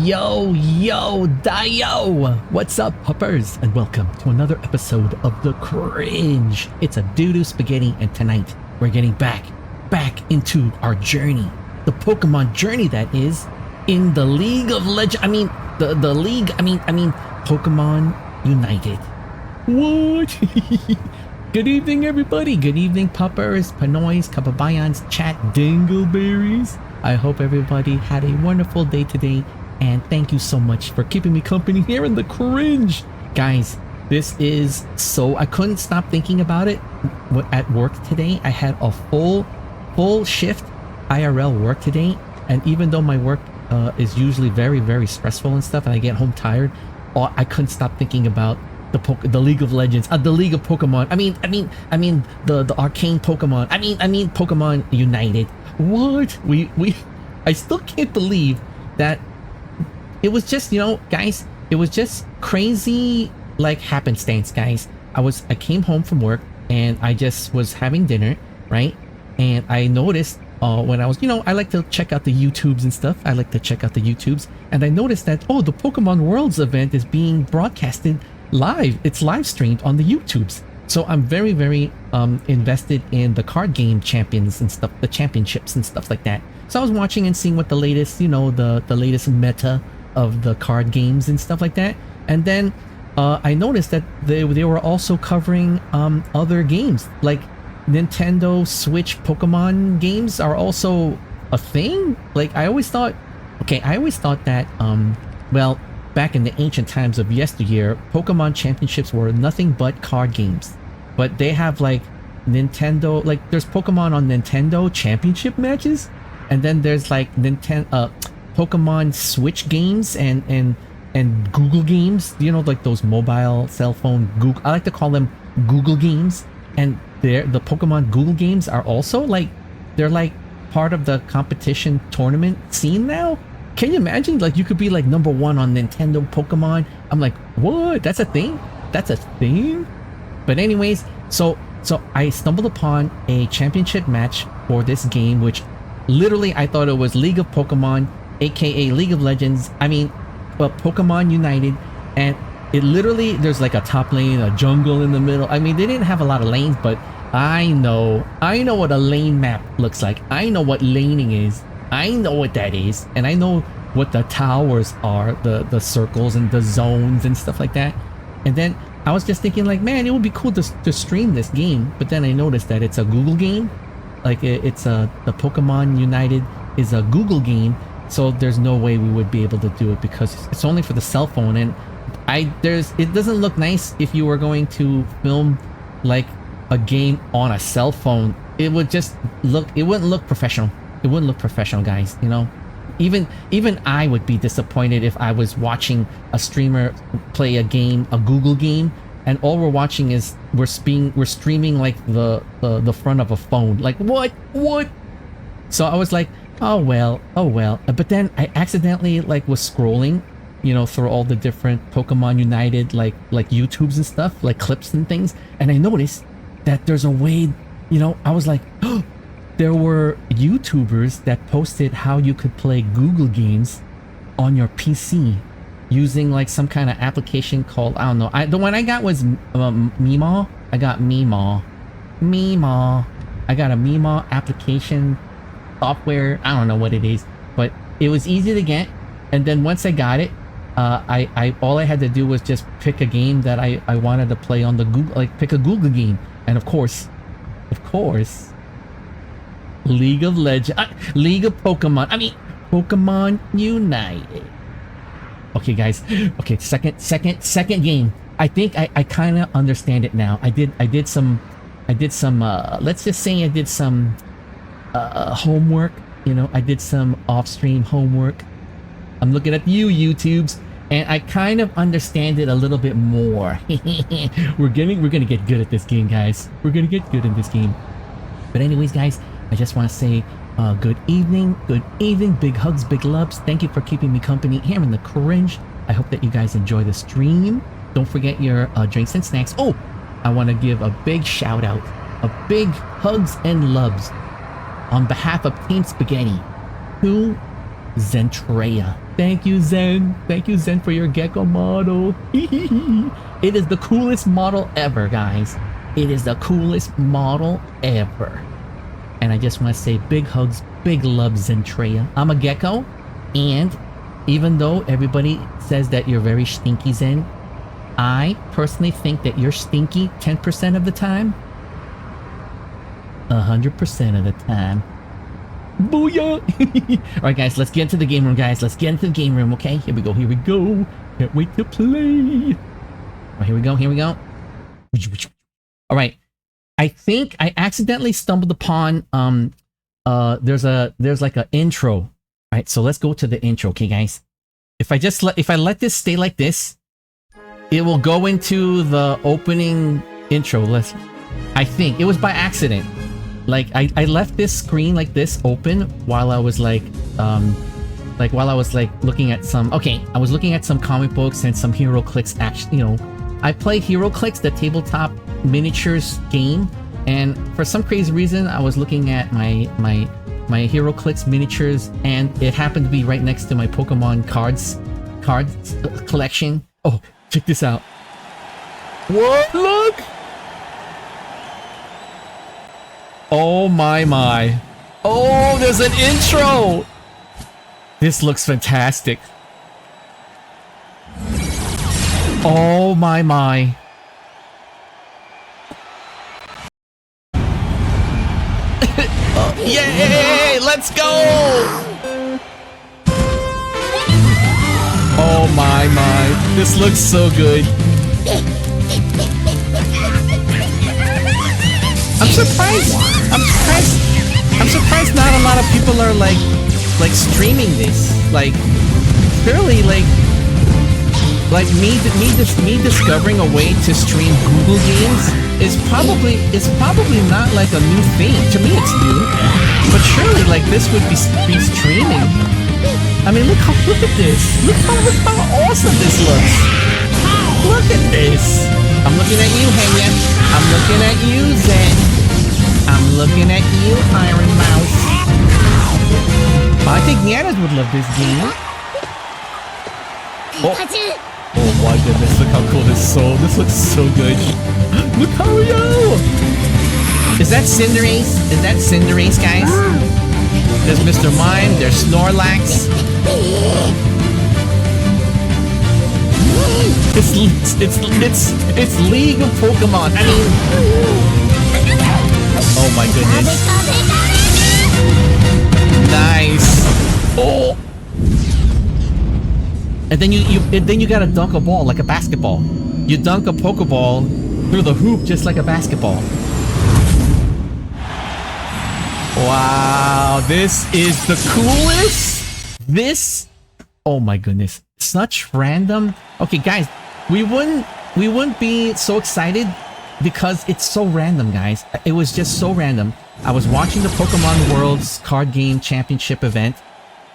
Yo, dayo! What's up, puppers? And welcome to another episode of The Cringe. It's a doo-doo spaghetti, and tonight we're getting back into our journey. The Pokemon journey, that is, in the League of Legends. The League, Pokemon United. What? Good evening, everybody. Good evening, puppers, panoys, kababayans, chat, dingleberries. I hope everybody had a wonderful day today, and thank you so much for keeping me company here in The Cringe. Guys, this is so... I couldn't stop thinking about it at work today. I had a full shift IRL work today, and even though my work is usually very stressful and stuff, and I get home tired, I couldn't stop thinking about the League of Legends, the League of Pokemon. The arcane Pokemon. Pokemon United. What? I still can't believe that it was just, guys, it was just crazy, like, happenstance, guys. I came home from work and I just was having dinner, right? And I noticed when I was, I like to check out the YouTubes and stuff. I like to check out the YouTubes, and I noticed that, the Pokemon Worlds event is being broadcasted live. It's live streamed on the YouTubes. So I'm very invested in the card game champions and stuff, the championships and stuff like that. So I was watching and seeing what the latest, the latest meta of the card games and stuff like that. And then I noticed that they were also covering other games, like Nintendo Switch Pokemon games are also a thing. Like I always thought that well, back in the ancient times of yesteryear, Pokemon championships were nothing but card games. But they have like Nintendo, like there's Pokemon on Nintendo championship matches, and then there's like Pokemon Switch games and Google games, like those mobile cell phone Google, I like to call them Google games. And the Pokemon Google games are also like, they're like part of the competition tournament scene now. Can you imagine, like, you could be like #1 on Nintendo Pokemon? I'm like, what? That's a thing? That's a thing? But anyways, so I stumbled upon a championship match for this game, which literally I thought it was League of Pokemon, aka League of Legends. Pokemon United, and it literally, there's like a top lane, a jungle in the middle. They didn't have a lot of lanes, but I know what a lane map looks like. I know what laning is. I know what that is, and I know what the towers are, the circles and the zones and stuff like that. And then I was just thinking, like, man, it would be cool to stream this game. But then I noticed that it's a Google game. Like, the Pokemon United is a Google game, so there's no way we would be able to do it because it's only for the cell phone. And it doesn't look nice if you were going to film like a game on a cell phone. It wouldn't look professional. It wouldn't look professional, guys. Even I would be disappointed if I was watching a streamer play a Google game, and all we're watching is we're streaming like the front of a phone. Like, what? So I was like, oh well. But then I accidentally was scrolling, through all the different Pokemon United like YouTubes and stuff, like clips and things, and I noticed that there's a way. I was like, oh. There were YouTubers that posted how you could play Google games on your PC using like some kind of application called, I don't know. The one I got was Meemaw. I got Meemaw. I got a Meemaw application software. I don't know what it is, but it was easy to get. And then once I got it, all I had to do was just pick a game that I wanted to play on the Google, like pick a Google game, and of course. League of Legends, League of Pokemon. Pokemon United. Okay, guys. Okay, second game. I think I kind of understand it now. I did some. Let's just say I did some homework. I did some off-stream homework. I'm looking at you, YouTubes, and I kind of understand it a little bit more. We're gonna get good at this game, guys. We're gonna get good in this game. But anyways, guys, I just want to say good evening, big hugs, big loves. Thank you for keeping me company here in The Cringe. I hope that you guys enjoy the stream. Don't forget your drinks and snacks. Oh, I want to give a big shout out, a big hugs and loves on behalf of Team Spaghetti to Zentreya. Thank you, Zen. Thank you, Zen, for your gecko model. It is the coolest model ever, guys. It is the coolest model ever. And I just want to say big hugs, big love, Zentreya. I'm a gecko, and even though everybody says that you're very stinky, Zen, I personally think that you're stinky 10% of the time. 100% of the time. Booyah! Alright guys, let's get into the game room, guys. Let's get into the game room, okay? Here we go, here we go. Can't wait to play. Alright, here we go, here we go. Alright. I think I accidentally stumbled upon there's like an intro. Alright, so let's go to the intro, okay guys? If I let this stay like this, it will go into the opening intro. I think it was by accident. Like I left this screen like this open while I was like looking at some. Okay, I was looking at some comic books and some HeroClix action. You know, I play HeroClix, the tabletop miniatures game, and for some crazy reason, I was looking at my HeroClix miniatures, and it happened to be right next to my Pokemon cards collection. Oh, check this out. What? Look! Oh my. Oh, there's an intro! This looks fantastic. Oh my. Yay! Let's go! Oh my. This looks so good. I'm surprised not a lot of people are like streaming this. Like fairly like me discovering a way to stream Google games is probably not like a new thing. To me it's new. But surely like this would be streaming. I mean look at this. Look how awesome this looks. Look at this. I'm looking at you, Henya. I'm looking at you, Zen. I'm looking at you, Iron Mouse. I think Nyanas would love this game. Oh my goodness, look how cool this looks so good. Look Haruyo! Is that Cinderace? Is that Cinderace, guys? There's Mr. Mime, there's Snorlax. It's League of Pokemon. I mean, oh my goodness. Nice. Oh. And then you gotta dunk a ball like a basketball. You dunk a Pokeball through the hoop just like a basketball. Wow, this is the coolest. This, oh my goodness, such random. Okay, guys, we wouldn't be so excited because it's so random, guys. It was just so random. I was watching the Pokemon World's card game championship event,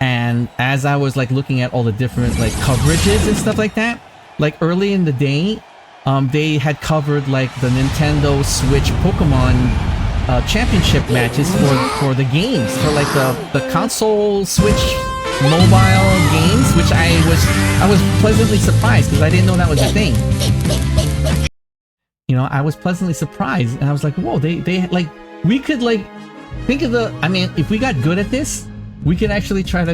and as I was like looking at all the different like coverages and stuff like that, like early in the day, they had covered like the Nintendo Switch Pokemon championship matches for the games, for like the console Switch mobile games, which I was pleasantly surprised because I didn't know that was a thing. You know, I was pleasantly surprised, and I was like, whoa, they like, we could like think of the, I mean, if we got good at this, we could actually try to,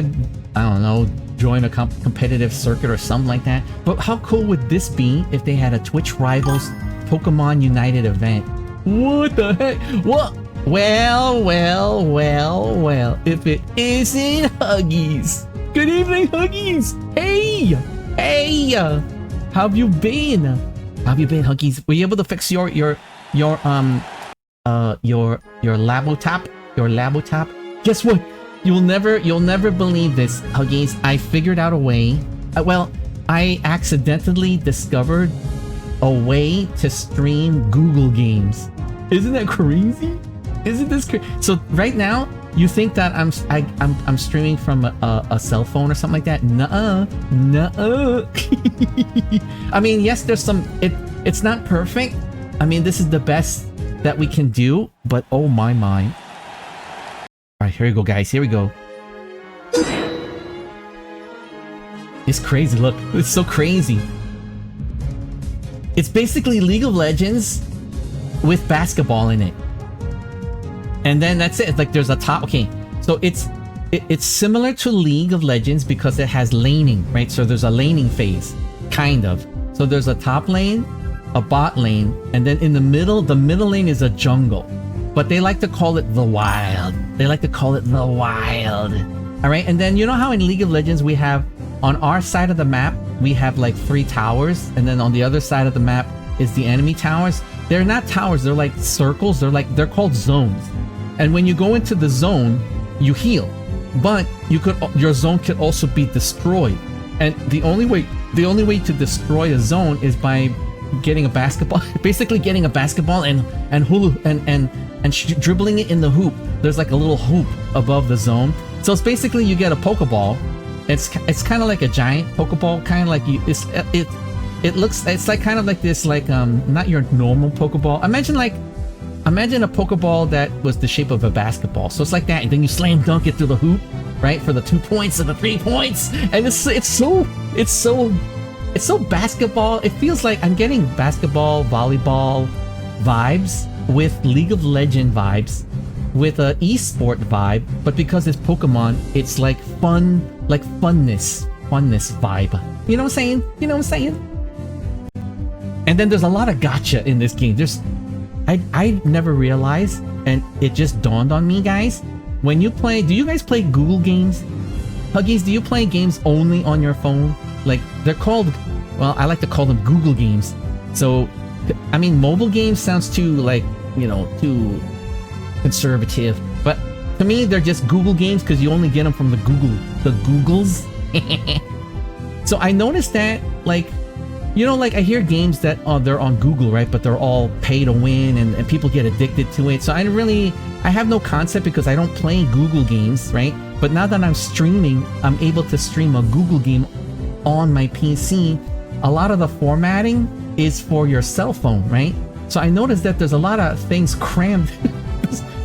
I don't know, join a competitive circuit or something like that. But how cool would this be if they had a Twitch Rivals Pokemon United event? What the heck? What? Well, if it isn't Huggies. Good evening, Huggies. Hey, how have you been? How have you been, Huggies? Were you able to fix your Labotop? Your Labotop? Guess what? You'll never believe this, Huggies. I figured out a way. Well, I accidentally discovered a way to stream Google games. Isn't that crazy? Isn't this crazy? So right now, you think that I'm streaming from a cell phone or something like that? Nuh-uh. I mean, yes, there's some. It's not perfect. I mean, this is the best that we can do. But oh my. All right, here we go, guys. Here we go. It's crazy. Look, it's so crazy. It's basically League of Legends with basketball in it. And then that's it. It's like there's a top. Okay, so it's similar to League of Legends because it has laning, right? So there's a laning phase, kind of. So there's a top lane, a bot lane, and then in the middle lane is a jungle. But they like to call it the wild. They like to call it the wild. All right, and then you know how in League of Legends we have, on our side of the map, we have like 3 towers, and then on the other side of the map is the enemy towers. They're not towers, they're like circles, they're called zones. And when you go into the zone, you heal. But your zone could also be destroyed. And the only way to destroy a zone is by getting a basketball, basically getting a basketball and dribbling it in the hoop. There's like a little hoop above the zone. So it's basically you get a Pokeball. It's kind of like a giant Pokeball, kind of like it's like kind of like this, like not your normal Pokeball. Imagine a Pokeball that was the shape of a basketball. So it's like that, and then you slam dunk it through the hoop, right, for the 2 points or the 3 points, and it's so basketball. It feels like I'm getting basketball, volleyball vibes with League of Legends vibes, with a esport vibe, but because it's Pokemon, it's like fun, like funness vibe. You know what I'm saying? And then there's a lot of gacha in this game. I never realized, and it just dawned on me, guys. When you play, do you guys play Google games? Huggies, do you play games only on your phone? Like, they're called, well, I like to call them Google games. So, I mean, mobile games sounds too, like, you know, too conservative. But to me, they're just Google games because you only get them from the Googles. So I noticed that, like, you know, like I hear games that they're on Google, right? But they're all pay to win and people get addicted to it. So I have no concept because I don't play Google games, right? But now that I'm streaming, I'm able to stream a Google game on my PC. A lot of the formatting is for your cell phone, right? So I noticed that there's a lot of things crammed.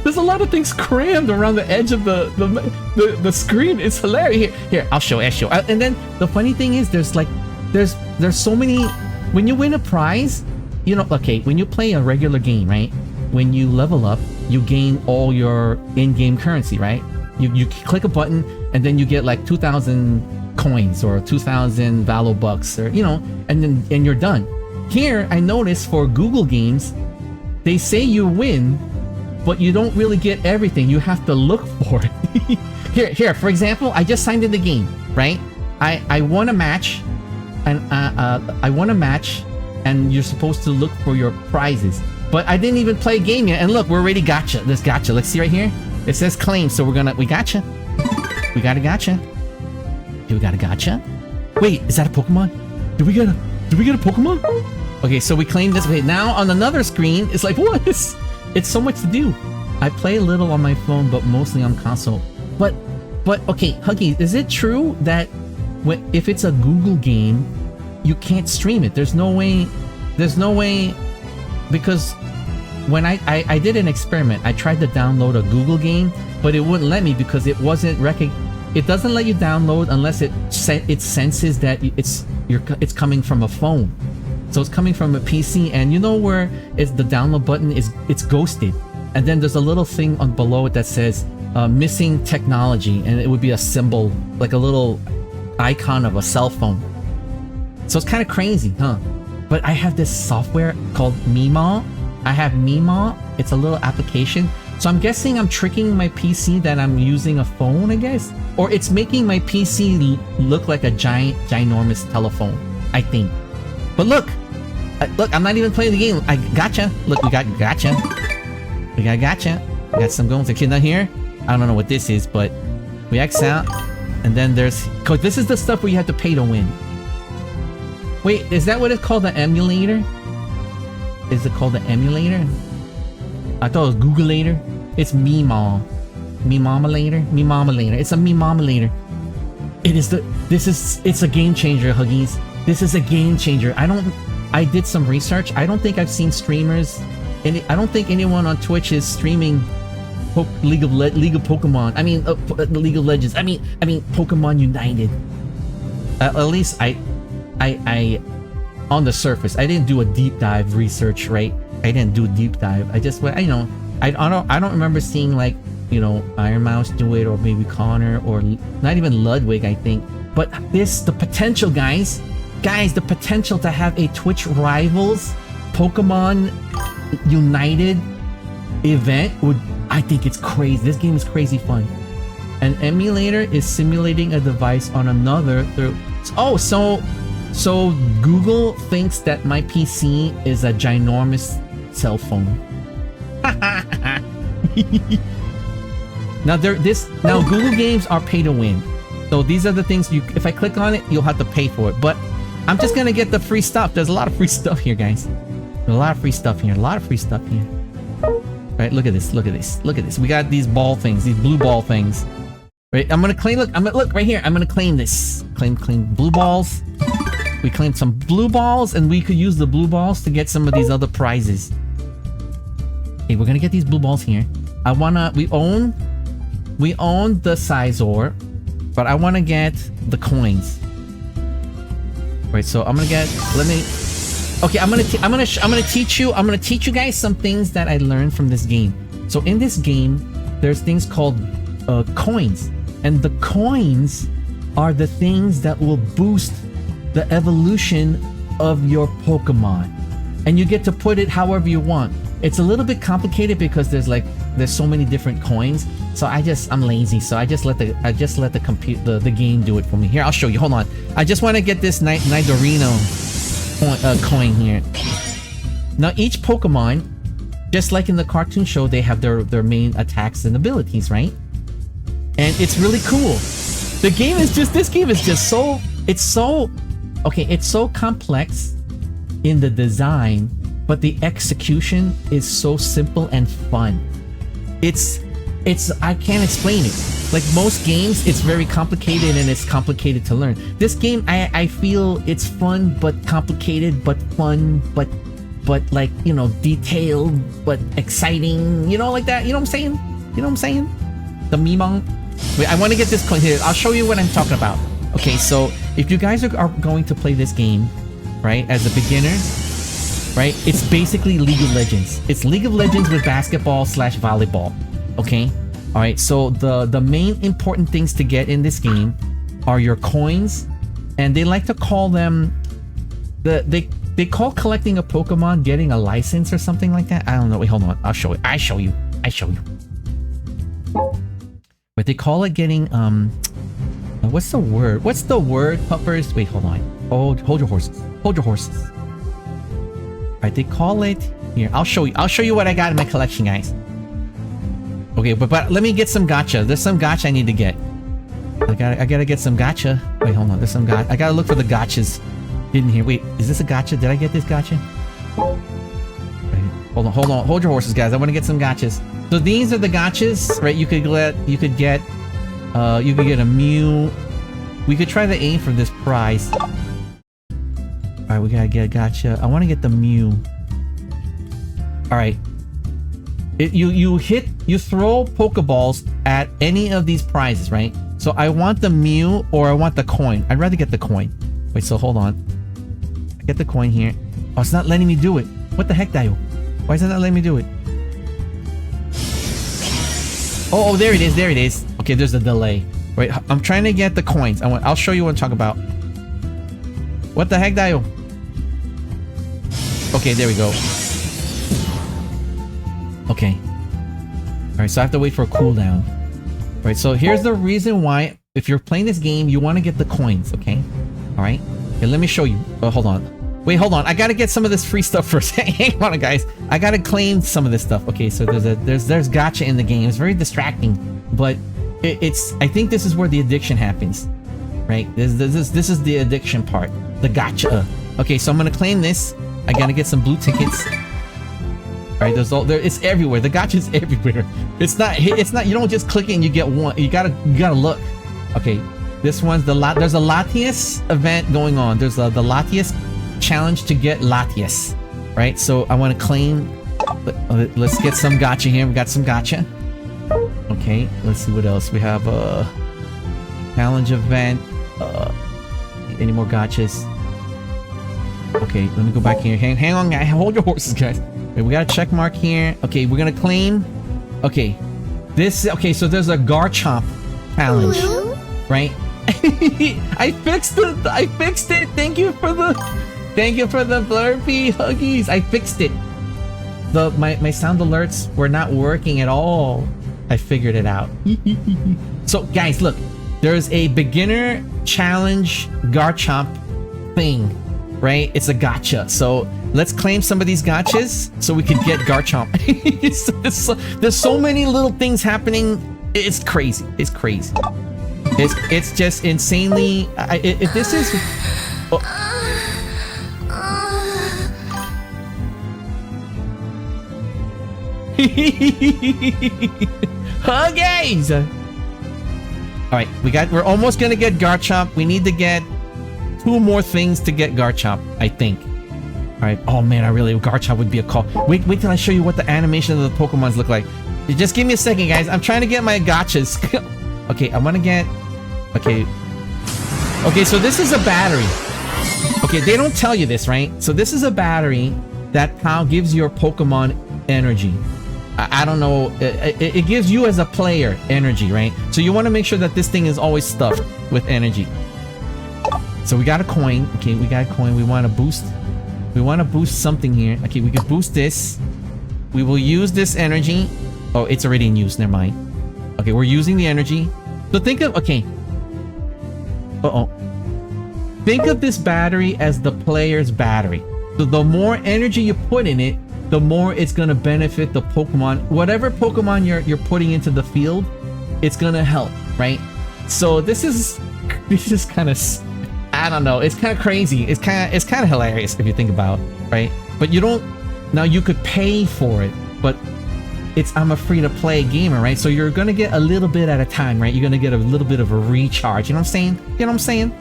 There's a lot of things crammed around the edge of the screen. It's hilarious. Here, I'll show. And then the funny thing is, there's so many. When you win a prize, you know, okay, when you play a regular game, right? When you level up, you gain all your in-game currency, right? You click a button and then you get like 2,000 coins or 2,000 Valo bucks, or, you know, and you're done. Here, I noticed for Google games, they say you win, but you don't really get everything. You have to look for it. Here, for example, I just signed in the game, right? I won a match. And I won a match, and you're supposed to look for your prizes. But I didn't even play a game yet, and look, we're already gotcha. This gotcha. Let's see right here. It says claim, so we gotcha. We got a gotcha. Okay, we got a gotcha. Wait, is that a Pokemon? Did we get a Pokemon? Okay, so we claimed this. Wait, now on another screen, it's like, what? It's so much to do. I play a little on my phone, but mostly on console. But okay, Huggy, is it true that if it's a Google game, you can't stream it? There's no way, because when I did an experiment, I tried to download a Google game, but it wouldn't let me because it wasn't it doesn't let you download unless it senses that it's coming from a phone. So it's coming from a PC, and you know where is the download button it's ghosted, and then there's a little thing on below it that says missing technology, and it would be a symbol, like a little icon of a cell phone. So it's kind of crazy, huh? But I have this software called Mima. I have Mima. It's a little application. So I'm guessing I'm tricking my PC that I'm using a phone, I guess? Or it's making my PC look like a ginormous telephone, I think. But look, I'm not even playing the game. I gotcha. Look, we got gotcha. We got gotcha. We got some goals. Okay, now here, I don't know what this is, but we X out. And then cause this is the stuff where you have to pay to win. Wait, is that what it's called, the emulator? Is it called the emulator? I thought it was Googleator. It's Mima. Mimamalator? Mimamalator. It's a Mimamalator. It's a game changer, Huggies. This is a game changer. I did some research. I don't think I've seen streamers, I don't think anyone on Twitch is streaming League of Pokemon. I mean, League of Legends. I mean, Pokemon United. At least I on the surface, I didn't do a deep dive research, right? I didn't do a deep dive. I just went, I don't remember seeing like, Iron Mouse do it, or maybe Connor, or not even Ludwig, I think. But the potential, guys, the potential to have a Twitch Rivals Pokemon United event I think it's crazy. This game is crazy fun. An emulator is simulating a device on another. So Google thinks that my PC is a ginormous cell phone. Now Google games are pay to win. So these are the things if I click on it, you'll have to pay for it. But I'm just gonna get the free stuff. There's a lot of free stuff here, guys. There's a lot of free stuff here. Right, look at this. We got these ball things, these blue ball things. Right, I'm gonna claim, look right here. I'm gonna claim this. Claim blue balls. We claimed some blue balls, and we could use the blue balls to get some of these other prizes. Okay, we're gonna get these blue balls here. We own the Sizor, but I wanna get the coins. Right, so I'm gonna get, okay, I'm gonna teach you guys some things that I learned from this game. So in this game, there's things called coins, and the coins are the things that will boost the evolution of your Pokemon, and you get to put it however you want. It's a little bit complicated because there's so many different coins. So I'm lazy, so I just let the game do it for me. Here, I'll show you. Hold on. I just want to get this Nidorino coin here. Now each Pokemon, just like in the cartoon show, they have their main attacks and abilities, right? And it's really cool. This game is just so, it's so complex in the design, but the execution is so simple and fun. I can't explain it. Like most games, it's very complicated and it's complicated to learn. This game, I feel it's fun but complicated, but fun, but like, detailed, but exciting, like that. You know what I'm saying? The Mimong. Wait, I want to get this coin here. I'll show you what I'm talking about. Okay, so if you guys are going to play this game, right, as a beginner, right, it's basically League of Legends. It's League of Legends with basketball/volleyball. Okay? Alright, so the main important things to get in this game are your coins, and they like to call them they call collecting a Pokemon getting a license or something like that. I don't know. Wait, hold on. I'll show you. I show you. But they call it getting what's the word? Puppers? Wait, hold on. Hold your horses. Alright, they call it here. I'll show you what I got in my collection, guys. Okay, but let me get some gacha. There's some gacha I need to get. I gotta get some gacha. Wait, hold on. There's some gacha. I gotta look for the gachas hidden here. Wait, is this a gacha? Did I get this gacha? Right, hold on. Hold your horses, guys. I want to get some gachas. So these are the gachas, right? You could get a Mew. We could try to aim for this prize. All right, we gotta get a gacha. I want to get the Mew. All right. You throw Pokeballs at any of these prizes, right? So I want the Mew or I want the coin. I'd rather get the coin. Wait, so hold on. I get the coin here. Oh, it's not letting me do it. What the heck, Dayo? Why is it not letting me do it? Oh, there it is. Okay, there's a delay. Wait, I'm trying to get the coins. I'll show you what I'm talking about. What the heck, Dayo? Okay, there we go. Okay. Alright, so I have to wait for a cooldown. Alright, so here's the reason why, if you're playing this game, you want to get the coins, okay? Alright? Okay, let me show you. Oh, hold on. Wait, hold on. I gotta get some of this free stuff first. Hang on, guys. I gotta claim some of this stuff. Okay, so there's gacha in the game. It's very distracting, but I think this is where the addiction happens. Right? This is the addiction part. The gacha. Okay, so I'm gonna claim this. I gotta get some blue tickets. Alright, it's everywhere. The gacha is everywhere. It's not, you don't just click it and you get one. You gotta look. Okay, this one's there's a Latias event going on. There's the Latias challenge to get Latias. Right, so I want to claim, let's get some gacha here. We got some gacha. Okay, let's see what else. We have a challenge event. any more gotchas. Okay, let me go back here. Hang on, guys. Hold your horses, guys. Okay, we got a check mark here. Okay, we're gonna claim. Okay, okay, so there's a Garchomp challenge, right? I fixed it. I fixed it. Thank you for the blurpy huggies. I fixed it. My sound alerts were not working at all. I figured it out. So guys, look, there's a beginner challenge Garchomp thing, right? It's a gotcha. So let's claim some of these gotchas so we could get Garchomp. There's so many little things happening. It's crazy. It's crazy. It's just insanely. If this is. Oh. Huggies! Alright, we're almost gonna get Garchomp. We need to get 2 more things to get Garchomp, I think. Alright, oh man, Garchomp would be a call. Wait till I show you what the animation of the Pokemons look like. Just give me a second, guys. I'm trying to get my gotchas. Okay, I wanna get... Okay, so this is a battery. Okay, they don't tell you this, right? So this is a battery that gives your Pokemon energy. I don't know, it gives you as a player energy, right? So you want to make sure that this thing is always stuffed with energy. So we got a coin. Okay, we got a coin. We want to boost something here. Okay, we can boost this. We will use this energy. Oh, it's already in use. Never mind. Okay, we're using the energy. So think of, okay. Think of this battery as the player's battery. So the more energy you put in it, the more it's gonna benefit the Pokemon. Whatever Pokemon you're putting into the field, it's gonna help, right? So this is kind of, I don't know, it's kind of crazy. It's kind of hilarious if you think about it, right? But you don't. Now you could pay for it, but I'm a free-to-play gamer, right? So you're gonna get a little bit at a time, right? You're gonna get a little bit of a recharge. You know what I'm saying? You know what I'm saying?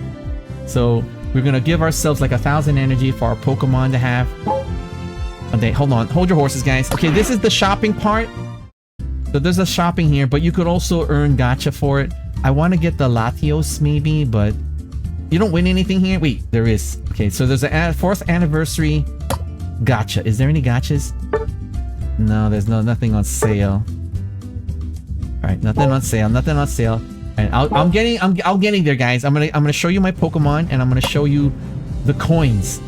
So we're gonna give ourselves like 1,000 energy for our Pokemon to have. Okay, hold on. Hold your horses, guys. Okay, this is the shopping part. So there's a shopping here, but you could also earn gacha for it. I want to get the Latios maybe, but you don't win anything here. Wait, there is. Okay, so there's a 4th anniversary gacha. Is there any gachas? No, there's nothing on sale. All right, nothing on sale. Nothing on sale. And I'm getting there, guys. I'm gonna show you my Pokemon, and I'm gonna show you the coins.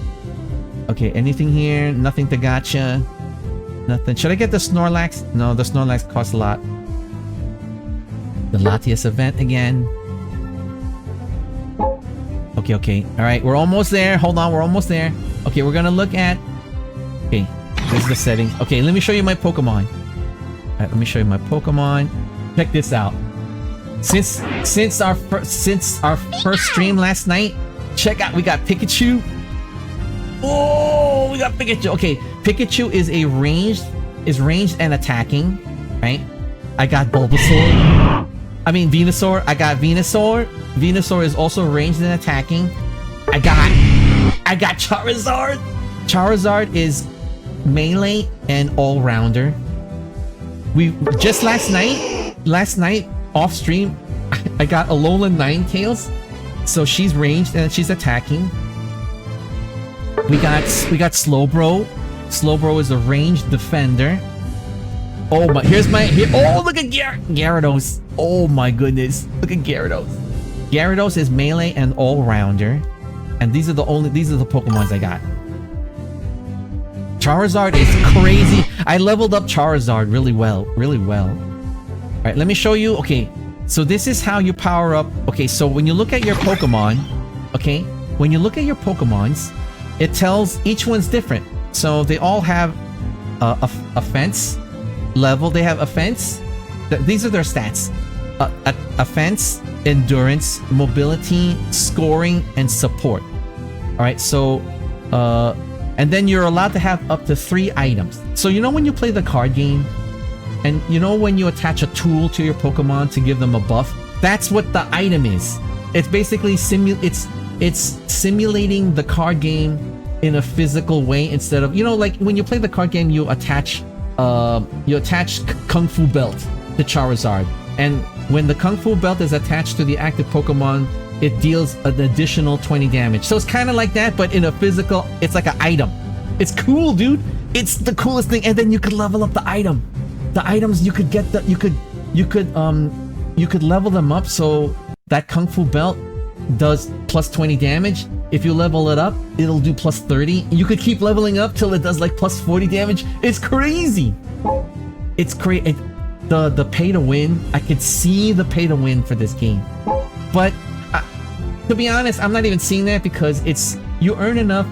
Okay, anything here? Nothing to gacha. Nothing. Should I get the Snorlax? No, the Snorlax costs a lot. The Latias event again. Okay. Alright, we're almost there. Hold on, we're almost there. Okay, we're gonna look at... Okay, this is the settings. Okay, let me show you my Pokemon. Alright, let me show you my Pokemon. Check this out. Since our first stream last night, check out, we got Pikachu. Oh, we got Pikachu. Okay, Pikachu is ranged and attacking, right? I got Bulbasaur. I mean Venusaur. I got Venusaur. Venusaur is also ranged and attacking. I got Charizard. Charizard is melee and all-rounder. We just last night off stream, I got Alolan Ninetales. So she's ranged and she's attacking. We got Slowbro. Slowbro is a ranged defender. Oh my, oh, look at Gyarados. Oh my goodness. Look at Gyarados. Gyarados is melee and all-rounder. And these are the Pokemons I got. Charizard is crazy. I leveled up Charizard really well. Alright, let me show you. Okay, so this is how you power up. Okay, so when you look at your Pokemon, okay, when you look at your Pokemons, it tells each one's different. So they all have offense level. They have offense. These are their stats. Offense, endurance, mobility, scoring, and support. Alright, so and then you're allowed to have up to 3 items. So you know when you play the card game, and you know when you attach a tool to your Pokemon to give them a buff? That's what the item is. It's basically it's simulating the card game in a physical way instead of, you know, like when you play the card game, you attach Kung Fu Belt to Charizard, and when the Kung Fu Belt is attached to the active Pokemon, it deals an additional 20 damage. So it's kind of like that, but in a physical, it's like an item. It's cool, dude. It's the coolest thing. And then you could level up the item. The items you could get you could level them up so that Kung Fu belt does plus 20 damage. If you level it up, it'll do plus 30. You could keep leveling up till it does like plus 40 damage. It's crazy. It's crazy. The pay to win, I could see the pay to win for this game. But to be honest, I'm not even seeing that because it's, you earn enough.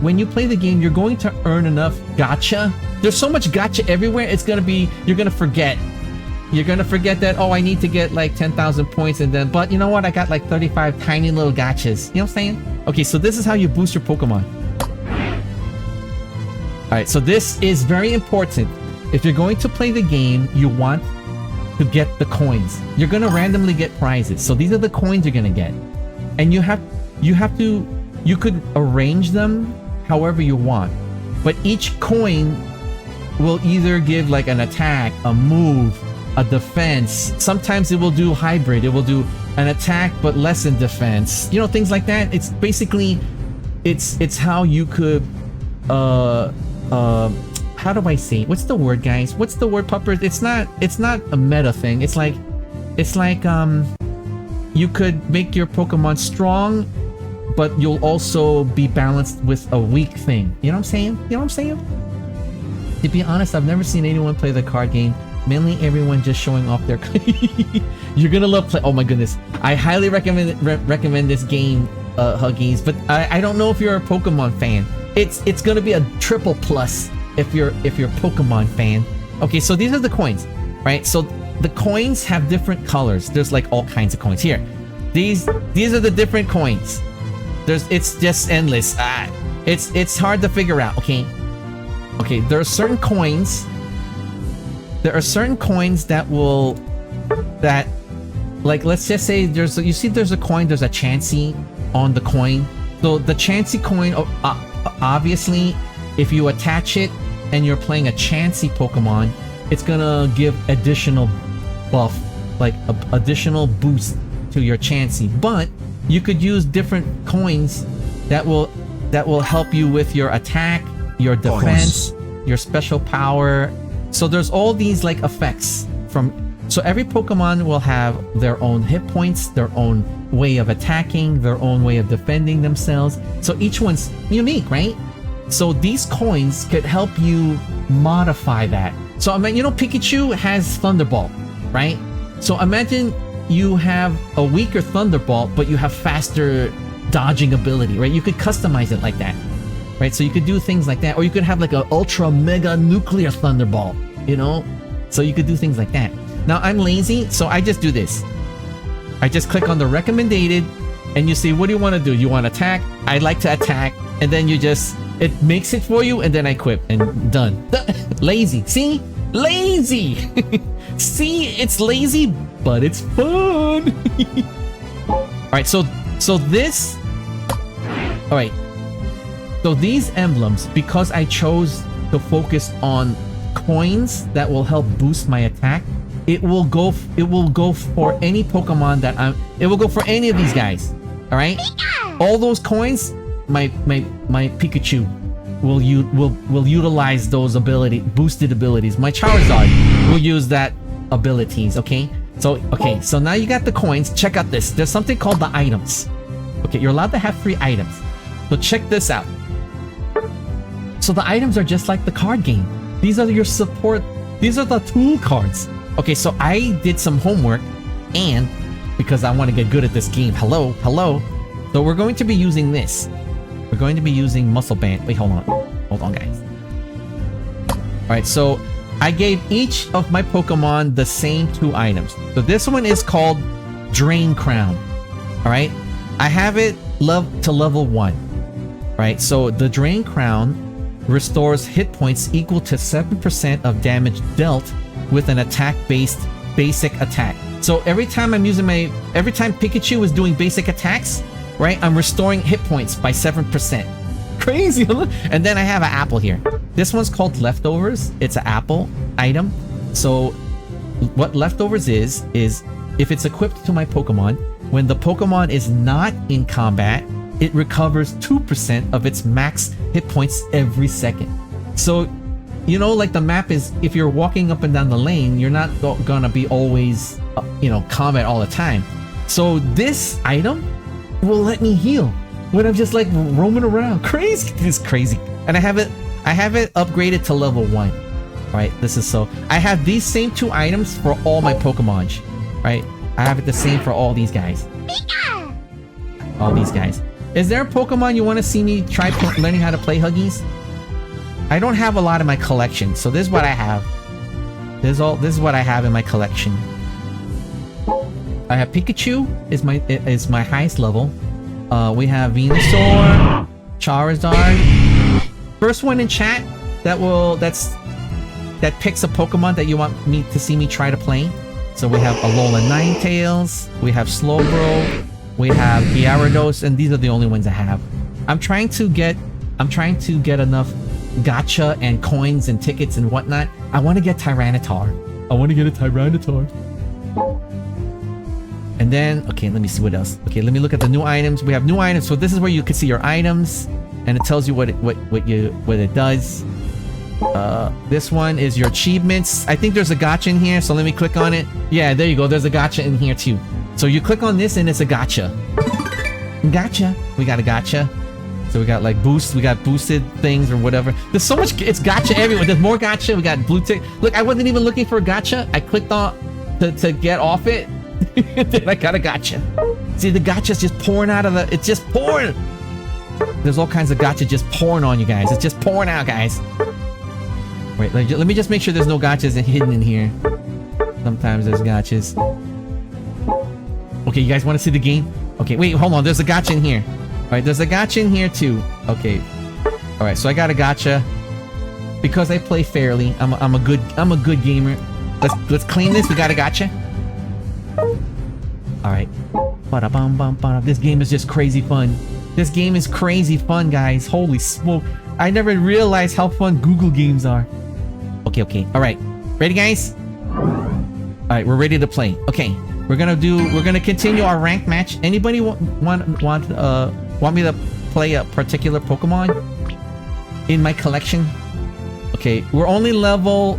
When you play the game, you're going to earn enough gacha. There's so much gacha everywhere. It's gonna be, you're gonna forget. You're gonna forget that, oh, I need to get like 10,000 points and then, but you know what? I got like 35 tiny little gachas. You know what I'm saying? Okay, so this is how you boost your Pokemon. Alright, so this is very important. If you're going to play the game, you want to get the coins. You're gonna randomly get prizes. So these are the coins you're gonna get. And you could arrange them however you want. But each coin will either give like an attack, a move, a defense. Sometimes it will do hybrid. It will do an attack but less in defense. You know, things like that. It's basically, it's how you could, how do I say? What's the word, guys? What's the word, puppers? It's not a meta thing. It's like, you could make your Pokemon strong, but you'll also be balanced with a weak thing. You know what I'm saying? You know what I'm saying? To be honest, I've never seen anyone play the card game. Mainly everyone just showing off their... You're gonna love play... Oh my goodness. I highly recommend this game, Huggies, but I don't know if you're a Pokemon fan. It's gonna be a triple plus if you're a Pokemon fan. Okay, so these are the coins, right? So the coins have different colors. There's like all kinds of coins. Here, these are the different coins. It's just endless. It's hard to figure out. Okay, there are certain coins. There are certain coins that like, let's just say there's a coin, there's a Chansey on the coin. So the Chansey coin, obviously, if you attach it and you're playing a Chansey Pokemon, it's gonna give additional buff, like additional boost to your Chansey. But you could use different coins that will help you with your attack, your defense, your special power. So there's all these like effects so every Pokemon will have their own hit points, their own way of attacking, their own way of defending themselves. So each one's unique, right? So these coins could help you modify that. So I mean, you know, Pikachu has Thunderbolt, right? So imagine you have a weaker Thunderbolt, but you have faster dodging ability, right? You could customize it like that. Right, so you could do things like that, or you could have like an ultra mega nuclear Thunderbolt, you know? So you could do things like that. Now I'm lazy, so I just do this. I just click on the recommended, and you see, what do you want to do? You want to attack? I like to attack, and then it makes it for you, and then I quit, and done. Lazy, see? Lazy! See, it's lazy, but it's fun! Alright, so this... Alright. So these emblems, because I chose to focus on coins that will help boost my attack, it will go for any Pokemon that it will go for any of these guys. All right, all those coins, my Pikachu will utilize those boosted abilities. My Charizard will use that abilities. Okay, so now you got the coins. Check out this. There's something called the items. Okay, you're allowed to have 3 items. So check this out. So the items are just like the card game. These are your support. These are the tool cards. Okay, so I did some homework, and because I want to get good at this game, hello. So we're going to be using this. We're going to be using Muscle Band. Wait, hold on, guys. All right, so I gave each of my Pokemon the same 2 items. So this one is called Drain Crown. All right, I have it to level 1. Right, so the Drain Crown restores hit points equal to 7% of damage dealt with an attack-based basic attack. So every time Pikachu is doing basic attacks, right, I'm restoring hit points by 7%. Crazy. And then I have an apple here. This one's called Leftovers. It's an apple item. So what Leftovers is if it's equipped to my Pokemon, when the Pokemon is not in combat, it recovers 2% of its max hit points every second. So, you know, like the map is, if you're walking up and down the lane, you're not gonna be always, you know, combat all the time. So this item will let me heal when I'm just like roaming around. Crazy. It's crazy. And I have it upgraded to level 1. Right? This is so... I have these same 2 items for all my Pokemon. Right? I have it the same for all these guys. All these guys. Is there a Pokemon you want to see me try learning how to play, Huggies? I don't have a lot in my collection, so this is what I have. This is what I have in my collection. I have Pikachu is my highest level. We have Venusaur, Charizard. First one in chat that picks a Pokemon that you want me to see me try to play. So we have Alola Ninetales, we have Slowbro, we have Gyarados, and these are the only ones I have. I'm trying to get enough gacha and coins and tickets and whatnot. I want to get Tyranitar. I want to get a Tyranitar. And then, okay, let me see what else. Okay, let me look at the new items. We have new items. So this is where you can see your items, and it tells you what it does. This one is your achievements. I think there's a gacha in here, so let me click on it. Yeah, there you go. There's a gacha in here too. So you click on this and it's a gacha. Gacha. We got a gacha. So we got like boosts. We got boosted things or whatever. There's so much. It's gacha everywhere. There's more gacha. We got blue tick. Look, I wasn't even looking for a gacha. I clicked on to get off it. Then I got a gacha. See, the gacha's just pouring out of the... It's just pouring. There's all kinds of gacha just pouring on you guys. It's just pouring out, guys. Wait, let me just make sure there's no gachas hidden in here. Sometimes there's gachas. Okay, you guys want to see the game? Okay, wait, hold on. There's a gacha in here. Alright, there's a gacha in here too. Okay. Alright, so I got a gacha. Because I play fairly. I'm a good gamer. Let's claim this. We got a gacha. Alright. This game is just crazy fun. This game is crazy fun, guys. Holy smoke. I never realized how fun Google games are. Okay. Alright. Ready, guys? Alright, we're ready to play. Okay. We're gonna continue our ranked match. Anybody want me to play a particular Pokemon in my collection? Okay, we're only level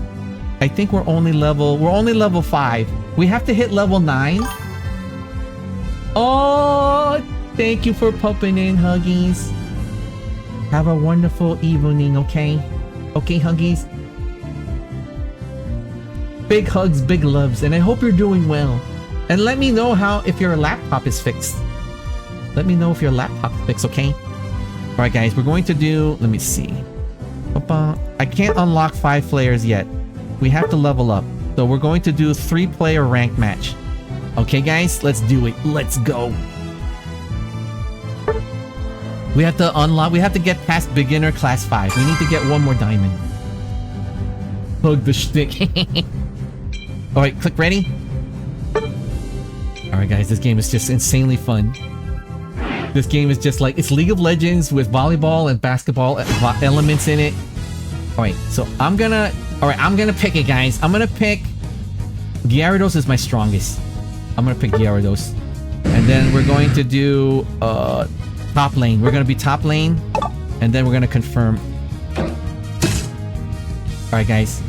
5. We have to hit level 9. Oh, thank you for popping in, Huggies. Have a wonderful evening, okay? Okay, Huggies? Big hugs, big loves, and I hope you're doing well. And let me know if your laptop is fixed. Let me know if your laptop is fixed, okay? Alright, guys, we're going to do... Let me see. I can't unlock 5 players yet. We have to level up. So we're going to do a 3-player ranked match. Okay, guys? Let's do it. Let's go. We have to unlock... We have to get past beginner class 5. We need to get one more diamond. Hug the shtick. Alright, click ready. Alright, guys. This game is just insanely fun. This game is just like... It's League of Legends with volleyball and basketball elements in it. Alright, so I'm gonna... Alright, I'm gonna pick it, guys. I'm gonna pick... Gyarados is my strongest. I'm gonna pick Gyarados. And then we're going to do... top lane. We're gonna be top lane. And then we're gonna confirm. Alright, guys.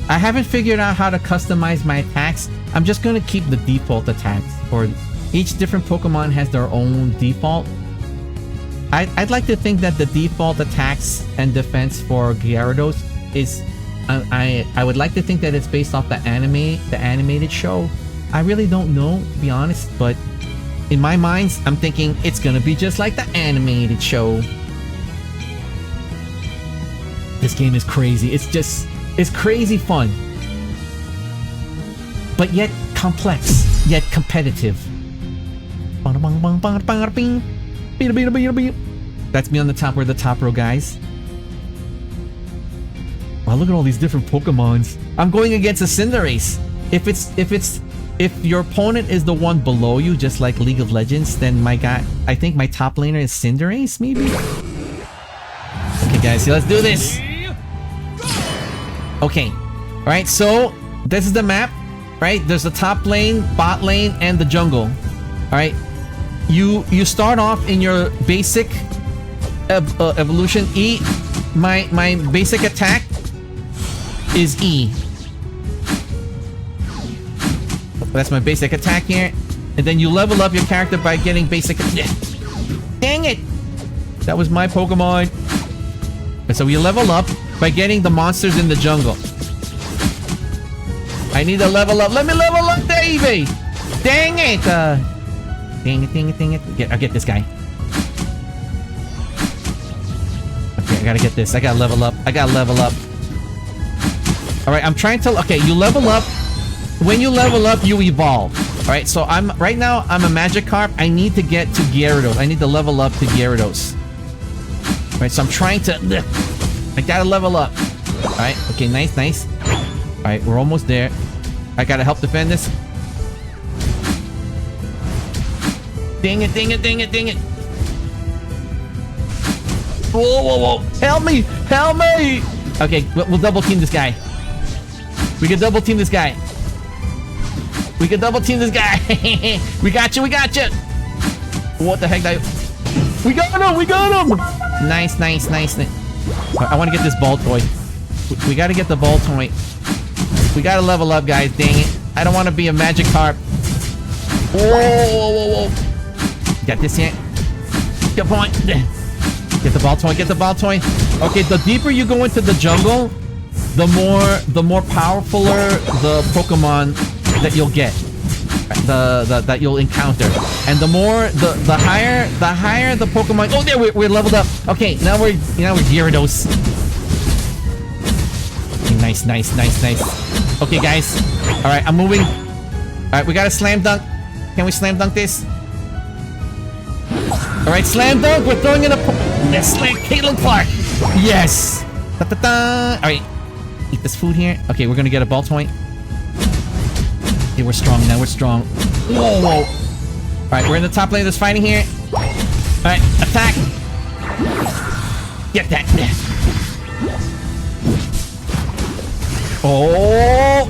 I haven't figured out how to customize my attacks. I'm just gonna keep the default attacks. For each different Pokemon has their own default. I'd like to think that the default attacks and defense for Gyarados is... I would like to think that it's based off the animated show. I really don't know, to be honest, but in my mind, I'm thinking it's gonna be just like the animated show. This game is crazy. It's crazy fun. But yet complex, yet competitive. That's me on the top. We're the top row, guys. Wow, look at all these different Pokemons. I'm going against a Cinderace. If your opponent is the one below you, just like League of Legends, then I think my top laner is Cinderace, maybe? Okay, guys, so let's do this. Okay. Alright, so this is the map, right? There's the top lane, bot lane, and the jungle. Alright, you start off in your basic evolution. E, my basic attack is E. That's my basic attack here. And then you level up your character by getting basic... Dang it! That was my Pokemon. And so you level up by getting the monsters in the jungle. I need to level up. Let me level up, baby! Dang it! Dang it. I'll get this guy. Okay, I gotta get this. I gotta level up. Alright, I'm trying to... Okay, you level up. When you level up, you evolve. Alright, so right now I'm a Magikarp. I need to get to Gyarados. I need to level up to Gyarados. Alright, so I'm trying to... I gotta level up. Alright, okay, nice. Alright, we're almost there. I gotta help defend this. Dang it. Whoa. Help me. Okay, we'll double team this guy. We can double team this guy. We got you. What the heck, Dayo? We got him. Nice. I want to get this ball toy. We got to get the ball toy. We got to level up, guys. Dang it. I don't want to be a Magikarp. Whoa. Got this here. Good point. Get the ball toy. Okay, the deeper you go into the jungle, the more powerfuler the Pokemon that you'll get, that you'll encounter, and the higher the Pokemon. Oh, there we're leveled up. Okay, now we're Gyarados. Nice. Okay, guys. All right, I'm moving. All right, we got a slam dunk. Can we slam dunk this? All right, slam dunk. We're throwing in a... Let's slam Caitlin Clark. Yes. All right, eat this food here. Okay, we're gonna get a ball toy. Okay, we're strong now. Whoa. All right, we're in the top lane of this fighting here. All right, attack. Get that. Oh,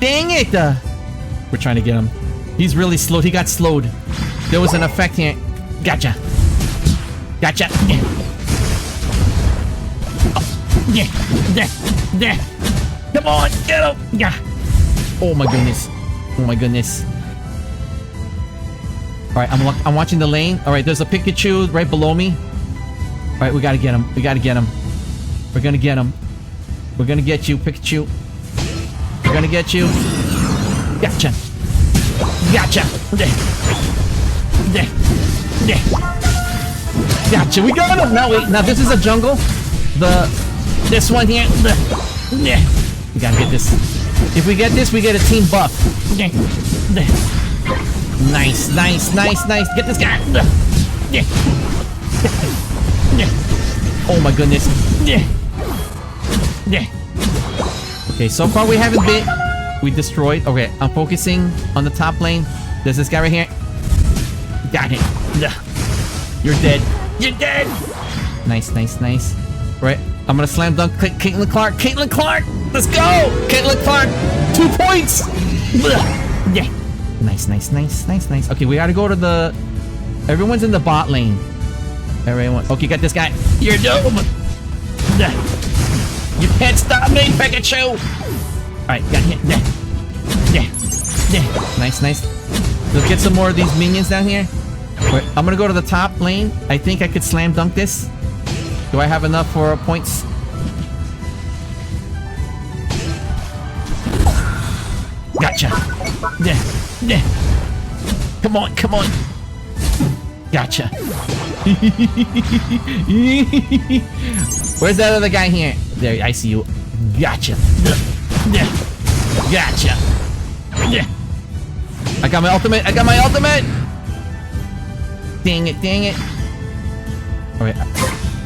dang it. We're trying to get him. He's really slowed. He got slowed. There was an effect here. Gotcha. Oh, yeah. Come on, get him. Yeah. Oh my goodness. Alright, I'm watching the lane. Alright, there's a Pikachu right below me. Alright, we gotta get him. We're gonna get him. We're gonna get you, Pikachu. We're gonna get you. Gotcha. Gotcha, we got him! Now this is a jungle. This one here. We gotta get this. If we get this, we get a team buff. Nice. Get this guy. Oh my goodness. Okay, so far we haven't been... We destroyed. Okay, I'm focusing on the top lane. There's this guy right here. Got it. You're dead. Nice. Right, I'm gonna slam dunk Caitlin Clark. Let's go! Caitlin Clark! 2 points! Yeah. Nice. Okay, we gotta go to the... Everyone's in the bot lane. Okay, got this guy. You're doomed! You can't stop me, Pikachu! Alright, got him. Yeah. Nice. Let's get some more of these minions down here. Right, I'm gonna go to the top lane. I think I could slam dunk this. Do I have enough for points? Gotcha. Yeah. Come on. Gotcha. Where's that other guy here? There, I see you. Gotcha. Gotcha. Yeah. I got my ultimate. Dang it. Alright.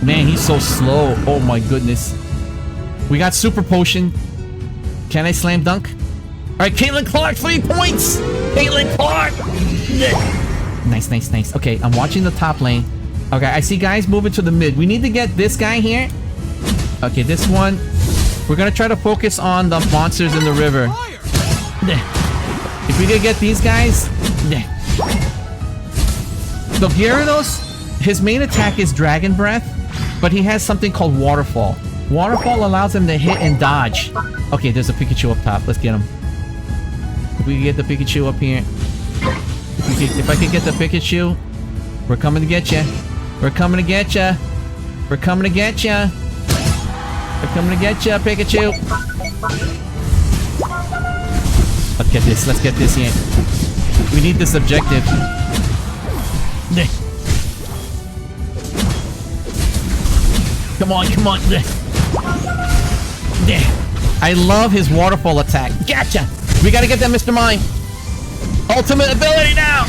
Man, he's so slow. Oh my goodness. We got super potion. Can I slam dunk? Alright, Caitlin Clark, 3 points! Caitlin Clark! Nice. Okay, I'm watching the top lane. Okay, I see guys moving to the mid. We need to get this guy here. Okay, this one. We're gonna try to focus on the monsters in the river. If we could get these guys... So Gyarados, his main attack is Dragon Breath, but he has something called Waterfall. Waterfall allows him to hit and dodge. Okay, there's a Pikachu up top. Let's get him. If we can get the Pikachu up here. If I can get the Pikachu, we're coming to get you. We're coming to get you. We're coming to get you. We're coming to get you, Pikachu. Let's get this. Let's get this here. We need this objective. Come on, come on. I love his waterfall attack. Gotcha. We gotta get that Mr. Mime. Ultimate ability now.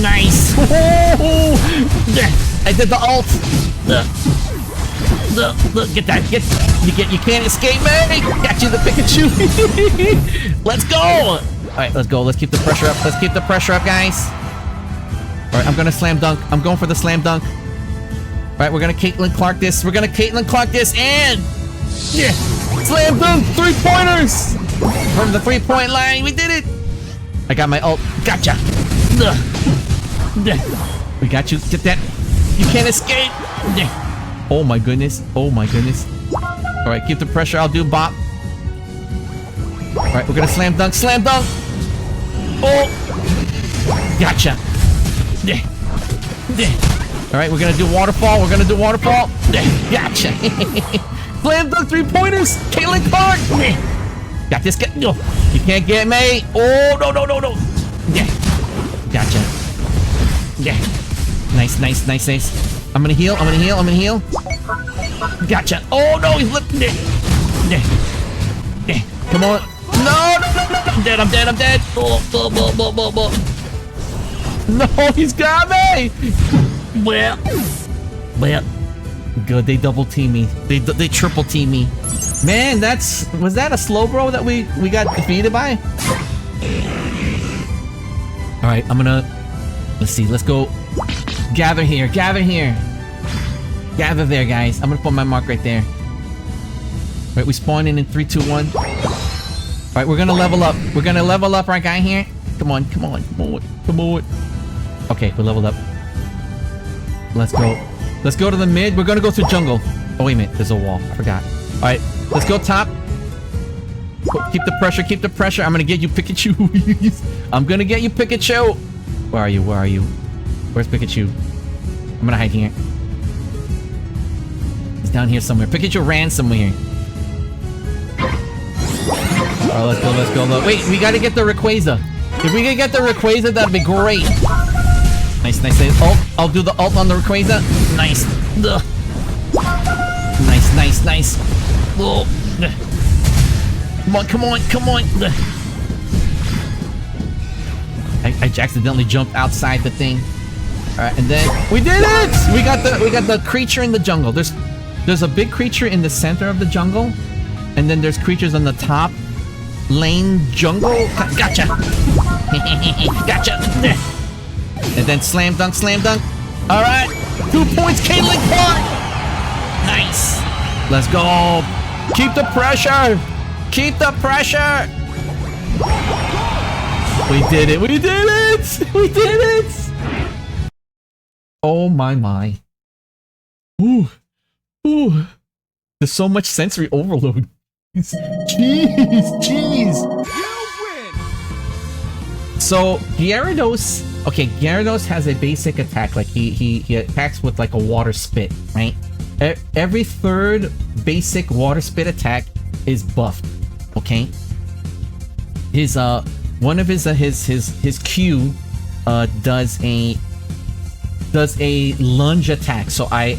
Nice. I did the ult. Get that. You can't escape me. Got you, the Pikachu. Let's go. All right, let's go. Let's keep the pressure up. Let's keep the pressure up, guys. All right, I'm gonna slam dunk. I'm going for the slam dunk. All right, we're gonna Caitlin Clark this. We're gonna Caitlin Clark this, and yeah, slam dunk, 3-pointers from the 3-point line. We did it. I got my ult. Gotcha. We got you. Get that. You can't escape. Oh my goodness. Oh my goodness. All right, keep the pressure. I'll do bop. All right, we're gonna slam dunk. Slam dunk. Oh, gotcha. All right, we're gonna do waterfall. We're gonna do waterfall. Gotcha. Slam dunk, 3-pointers. Caitlin Clark. Got this guy. No, you can't get me. Oh, no. Yeah. Gotcha. Yeah. Nice. I'm gonna heal. Gotcha. Oh, no, he's lifting it. Come on. No. I'm dead. Oh. No, he's got me. Well. Good, they double team me. They triple team me. Man, was that a slow bro that we got defeated by? All right, let's see. Let's go. Gather here. Gather there, guys. I'm gonna put my mark right there. All right, we spawn in 3, 2, 1. All right, we're gonna level up. We're gonna level up our guy here. Come on. Okay, we leveled up. Let's go. Let's go to the mid. We're gonna go through jungle. Oh, wait a minute. There's a wall. I forgot. All right, let's go top. Keep the pressure. I'm gonna get you, Pikachu. I'm gonna get you, Pikachu. Where are you? Where's Pikachu? I'm gonna hide here. He's down here somewhere. Pikachu ran somewhere. All right, let's go. Wait, we gotta get the Rayquaza. If we can get the Rayquaza, that'd be great. Nice. Ult. I'll do the ult on the Rayquaza. Nice. Ugh. Nice. Oh. Come on. I accidentally jumped outside the thing. All right, and then we did it. We got the creature in the jungle. There's a big creature in the center of the jungle, and then there's creatures on the top lane jungle. Gotcha. Gotcha. And then slam dunk. All right, 2 points, Caitlin Clark. Nice. Let's go. Keep the pressure. We did it. Oh my. Ooh. There's so much sensory overload. Jeez. So Gyarados. Okay, Gyarados has a basic attack, like he attacks with like a water spit, right? Every third basic water spit attack is buffed, okay? His one of his Q does a lunge attack. So at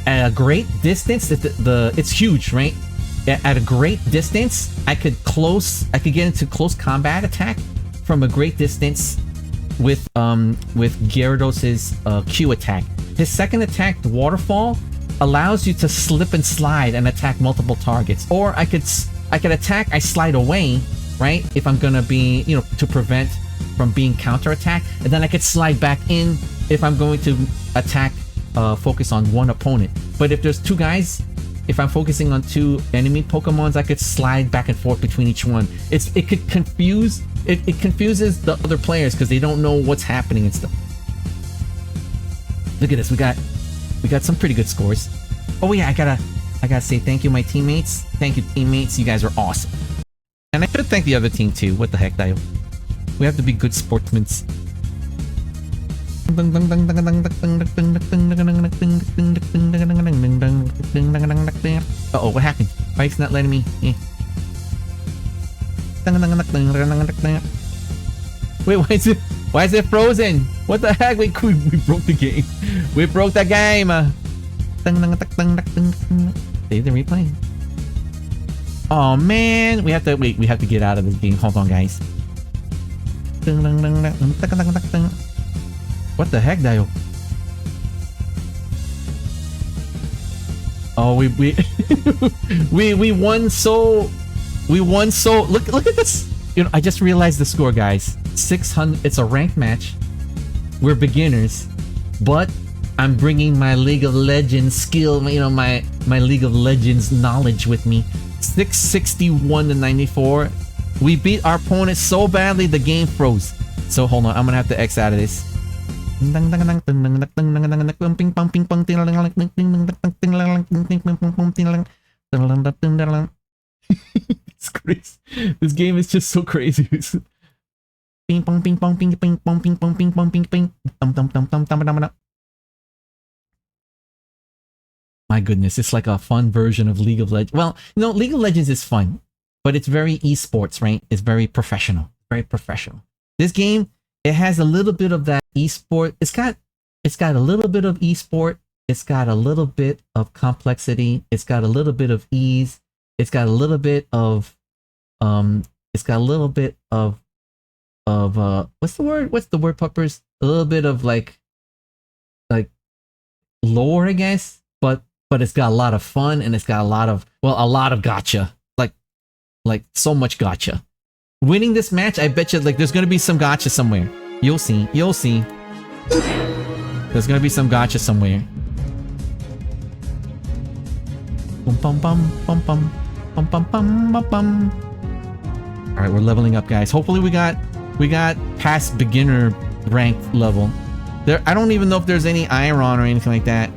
a great distance, it's huge, right? At a great distance, I could get into close combat attack from a great distance with Gyarados' Q attack. His second attack, the Waterfall, allows you to slip and slide and attack multiple targets. Or I could attack, I slide away, right? If I'm gonna be, to prevent from being counterattacked, and then I could slide back in if I'm going to attack, focus on one opponent. But if there's two guys, if I'm focusing on two enemy Pokemons, I could slide back and forth between each one. It confuses the other players because they don't know what's happening and stuff. Look at this. We got some pretty good scores. Oh yeah, I gotta say thank you, my teammates. Thank you, teammates. You guys are awesome. And I should thank the other team too. What the heck, Dayo? We have to be good sportsmen. Uh-oh, what happened? Bike's not letting me. Wait, why is it frozen? What the heck? Wait, we broke the game. We broke the game. Save the replay. Oh man, we have to get out of this game. Hold on, guys. What the heck, Dayo? Oh, we won so look at this. You know, I just realized the score, guys. 600. It's a ranked match. We're beginners, but I'm bringing my League of Legends skill, you know, my League of Legends knowledge with me. 661 to 94. We beat our opponent so badly the game froze. So hold on, I'm gonna have to X out of this. It's crazy. This game is just so crazy. Ping pong ping pong ping ping pong ping pong ping pong ping ping. My goodness, it's like a fun version of League of Legends. Well, you know, League of Legends is fun, but it's very esports, right? It's very professional. Very professional. This game, it has a little bit of that esport. It's got a little bit of esport. It's got a little bit of complexity. It's got a little bit of ease. It's got a little bit of what's the word? What's the word, puppers? A little bit of like lore, I guess. But it's got a lot of fun, and it's got a lot of gotcha. Like so much gotcha. Winning this match, I bet you there's gonna be some gotcha somewhere. You'll see. There's gonna be some gotcha somewhere. Bum bum bum bum bum bum bum bum bum bum. All right, we're leveling up, guys. Hopefully we got past beginner ranked level. I don't even know if there's any iron or anything like that.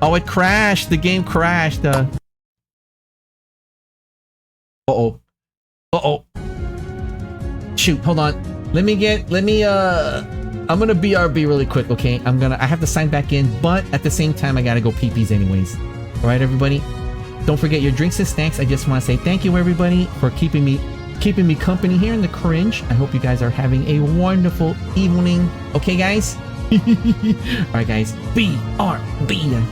Oh, it crashed. The game crashed. Uh-oh. Shoot, hold on. I'm gonna BRB really quick, okay? I have to sign back in, but at the same time, I gotta go pee-pees anyways. All right, everybody? Don't forget your drinks and snacks. I just want to say thank you, everybody, for keeping me company here in the cringe. I hope you guys are having a wonderful evening. Okay, guys? All right, guys. BRB.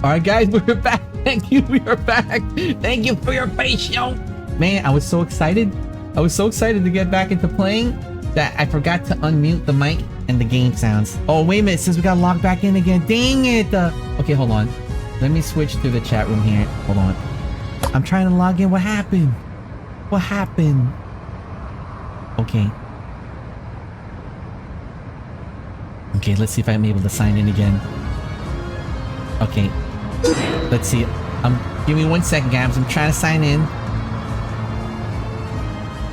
Alright guys, we're back. Thank you, we are back. Thank you for your patience. Man, I was so excited. I was so excited to get back into playing that I forgot to unmute the mic and the game sounds. Oh, wait a minute, since we got logged back in again. Dang it. Okay, hold on. Let me switch to the chat room here. Hold on. I'm trying to log in. What happened? What happened? Okay. Okay, let's see if I'm able to sign in again. Okay. Let's see. Give me 1 second, guys. I'm trying to sign in.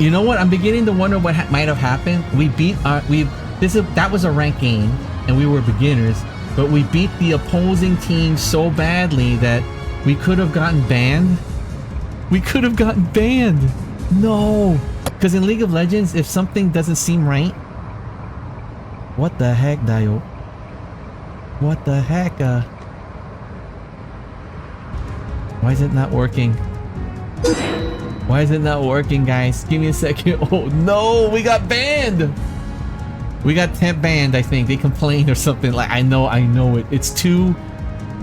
You know what? I'm beginning to wonder what might have happened. We beat our that was a ranked game, and we were beginners, but we beat the opposing team so badly that we could have gotten banned. We could have gotten banned. No, because in League of Legends, if something doesn't seem right, what the heck, dayo? What the heck? Why is it not working? Why is it not working, guys? Give me a second. Oh no, we got banned. We got temp banned, I think. They complained or something. Like, I know it. It's too...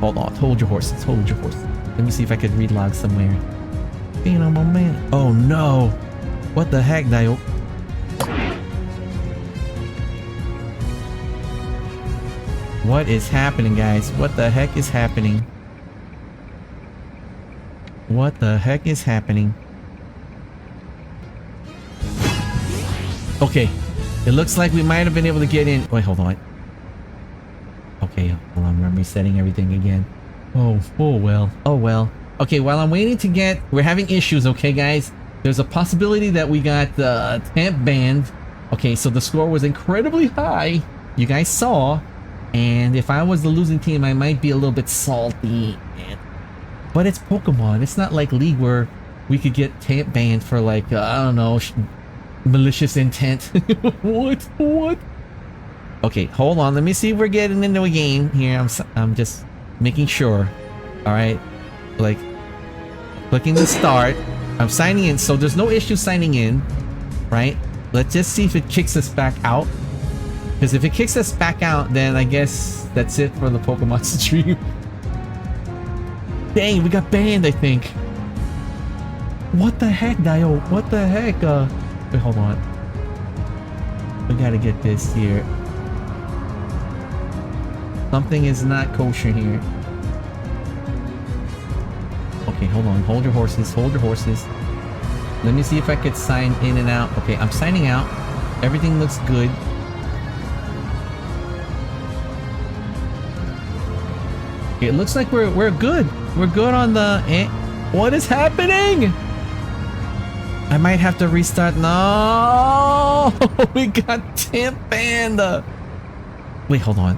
Hold on, hold your horses, hold your horses. Let me see if I could read log somewhere. You know, my man. Oh no. What the heck, dayo? What is happening, guys? What the heck is happening? What the heck is happening? Okay. It looks like we might have been able to get in. Wait, hold on. Okay, hold on. I'm resetting everything again. Oh well. Oh well. Okay, while I'm waiting to get... We're having issues, okay, guys? There's a possibility that we got temp banned. Okay, so the score was incredibly high. You guys saw. And if I was the losing team, I might be a little bit salty. But it's Pokemon. It's not like League where we could get temp banned for like, I don't know, malicious intent. What? Okay, hold on. Let me see if we're getting into a game here. I'm just making sure. All right. Like, clicking the start. I'm signing in. So there's no issue signing in. Right? Let's just see if it kicks us back out. Because if it kicks us back out, then I guess that's it for the Pokemon stream. Dang, we got banned, I think. What the heck, dayo? What the heck? Wait, hold on. We gotta get this here. Something is not kosher here. Okay, hold on. Hold your horses. Hold your horses. Let me see if I could sign in and out. Okay, I'm signing out. Everything looks good. Okay, it looks like we're good. We're good on the... What is happening? I might have to restart. No! We got temp banned. Wait, hold on.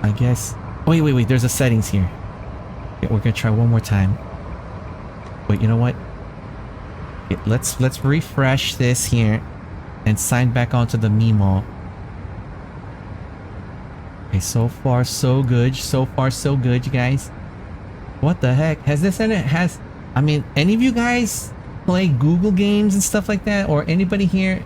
I guess... Wait. There's a settings here. Okay, we're gonna try one more time. Wait, you know what? Okay, let's refresh this here and sign back onto the Mimo. Okay, so far so good. So far so good, you guys. What the heck? Has this I mean, any of you guys play Google games and stuff like that? Or anybody here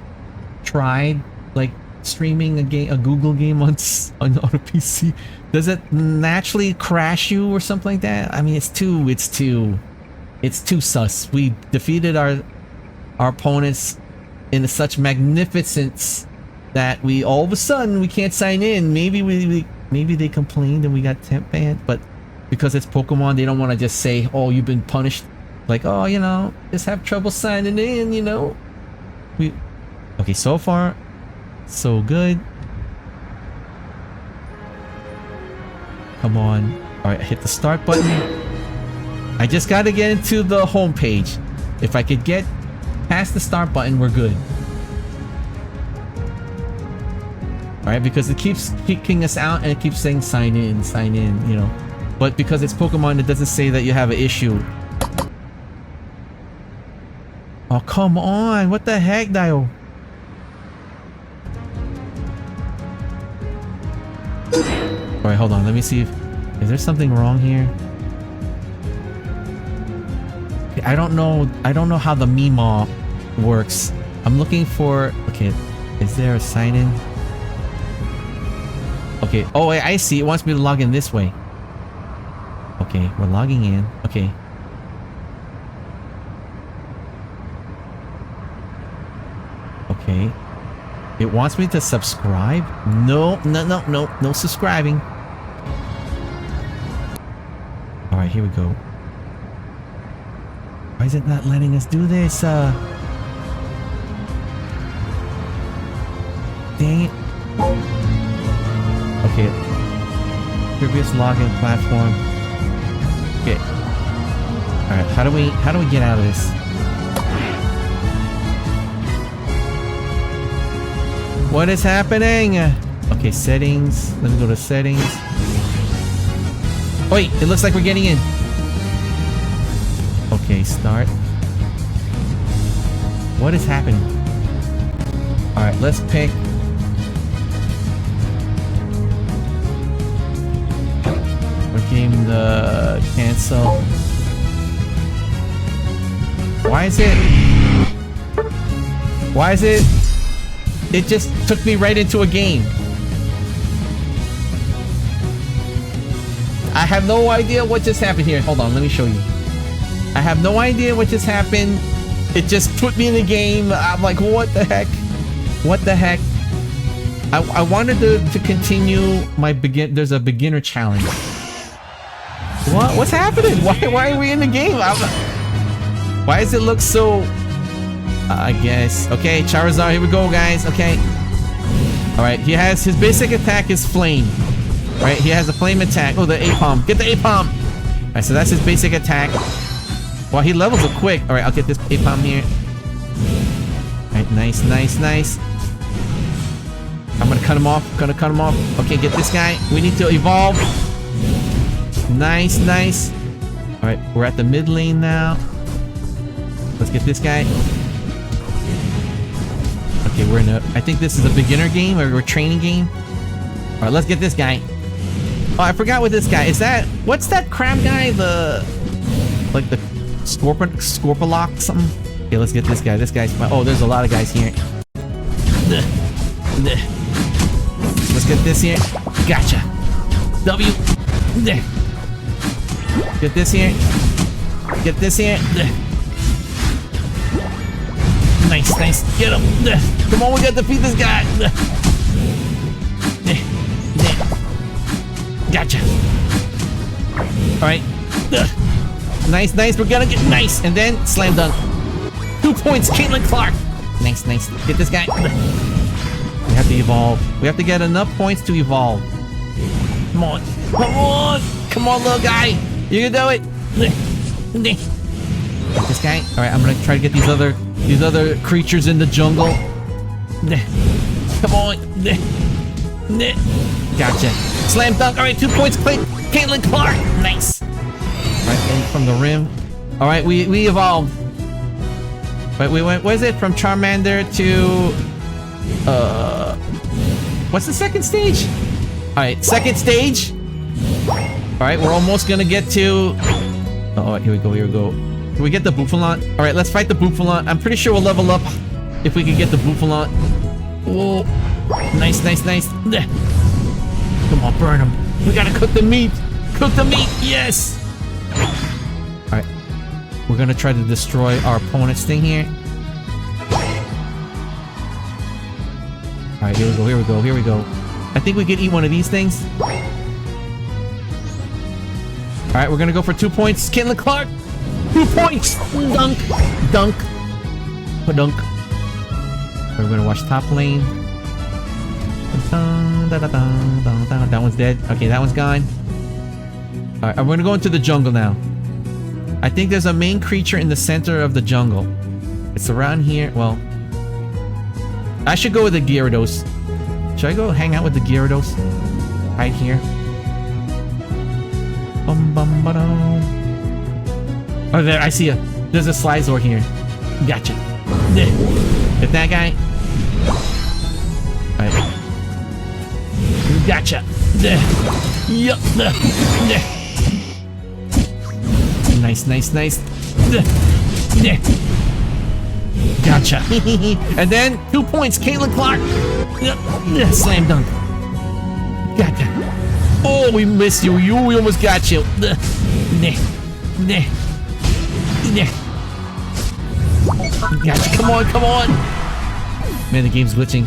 tried like streaming a Google game on a PC? Does it naturally crash you or something like that? I mean, it's too sus. We defeated our opponents in such magnificence that we all of a sudden we can't sign in. Maybe we maybe they complained and we got temp banned, but because it's Pokemon, they don't want to just say, oh, you've been punished. Like, oh, you know, just have trouble signing in, you know. Okay, so far, so good. Come on. Alright, hit the start button. I just gotta get into the home page. If I could get past the start button, we're good. Alright, because it keeps kicking us out and it keeps saying sign in, you know. But because it's Pokemon, it doesn't say that you have an issue. Oh, come on. What the heck, Dayo? Alright, hold on. Let me see if... Is there something wrong here? Okay, I don't know how the Meemaw works. I'm looking for... Okay, is there a sign-in? Okay. Oh, I see. It wants me to log in this way. Okay, we're logging in. Okay. Okay. It wants me to subscribe? No subscribing. Alright, here we go. Why is it not letting us do this? Dang it. Okay. Previous login platform. Okay. Alright, how do we get out of this? What is happening? Okay, settings. Let me go to settings. Wait, it looks like we're getting in. Okay, start. What is happening? Alright, let's pick. What game the cancel? Why is it? It just took me right into a game. I have no idea what just happened here. Hold on, let me show you. I have no idea what just happened. It just put me in the game. I'm like, what the heck? What the heck? I wanted to continue my there's a beginner challenge. What? What's happening? Why are we in the game? Why does it look so... I guess. Okay, Charizard, here we go, guys. Okay. Alright, he has... His basic attack is Flame. Right, he has a Flame attack. Oh, the A-Palm. Get the A-Palm! Alright, so that's his basic attack. Well, he levels it quick. Alright, I'll get this A-Palm here. Alright, nice. I'm gonna cut him off. Okay, get this guy. We need to evolve. Nice. Alright, we're at the mid lane now. Let's get this guy. Okay, we're in a... I think this is a beginner game or a training game. Alright, let's get this guy. Oh, I forgot what this guy... Is that... What's that crab guy? The... Like the... Scorpalock something? Okay, let's get this guy. This guy's... Oh, there's a lot of guys here. Let's get this here. Gotcha. W. Get this here. Get this here. Nice. Get him. Come on, we gotta defeat this guy. Gotcha. Alright. Nice. We're gonna get nice. And then slam dunk. 2 points. Caitlin Clark. Nice. Get this guy. We have to evolve. We have to get enough points to evolve. Come on, little guy. You can do it. This guy. Alright, I'm gonna try to get these other creatures in the jungle. Come on. Gotcha. Slam dunk. Alright, 2 points. Caitlin Clark. Nice. Alright, and from the rim. Alright, we evolved. But we went, what is it? From Charmander to... What's the second stage? Alright, second stage. Alright, we're almost gonna get to... Oh, here we go. Can we get the Bouffalant? Alright, let's fight the Bouffalant. I'm pretty sure we'll level up if we can get the Bouffalant. Oh, nice. Come on, burn him. We gotta cook the meat. Yes! Alright. We're gonna try to destroy our opponent's thing here. Alright, here we go. I think we could eat one of these things. Alright, we're gonna go for 2 points. Caitlin Clark! 2 points! Dunk! Dunk! Dunk. We're gonna watch top lane. That one's dead. Okay, that one's gone. Alright, we're gonna go into the jungle now. I think there's a main creature in the center of the jungle. It's around here. Well, I should go with the Gyarados. Should I go hang out with the Gyarados? Right here. Oh, there, I see there's a Slizzor here. Gotcha. Hit that guy. Alright. Gotcha. Yup. Nice, nice, nice. Gotcha. And then 2 points, Caitlin Clark. Slam dunk. Gotcha. Oh, we missed you. We almost got you. Gotcha. Come on, come on. Man, the game's glitching.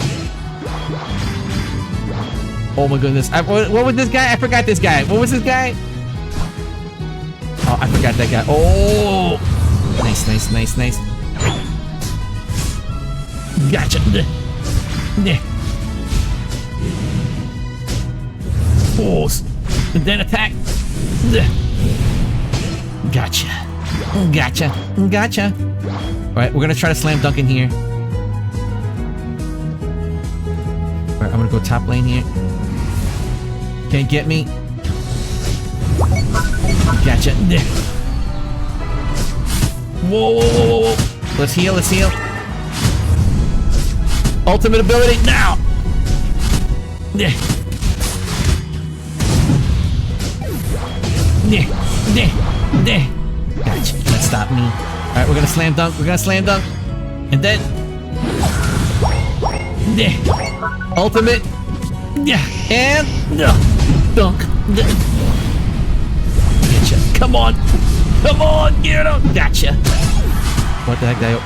Oh my goodness. What was this guy? I forgot this guy. What was this guy? Oh, I forgot that guy. Oh! Nice, nice, nice, nice. Gotcha. Pause. And then attack. Gotcha. Gotcha. Gotcha. Alright, we're gonna try to slam dunk in here. Alright, I'm gonna go top lane here. Can't get me. Gotcha. Whoa, whoa, whoa, whoa. Let's heal, let's heal. Ultimate ability now. Gotcha. Can't stop me. Alright, we're gonna slam dunk. We're gonna slam dunk. And then ultimate. And dunk. Gotcha. Come on. Come on, get him. Gotcha. What the heck, Dayo?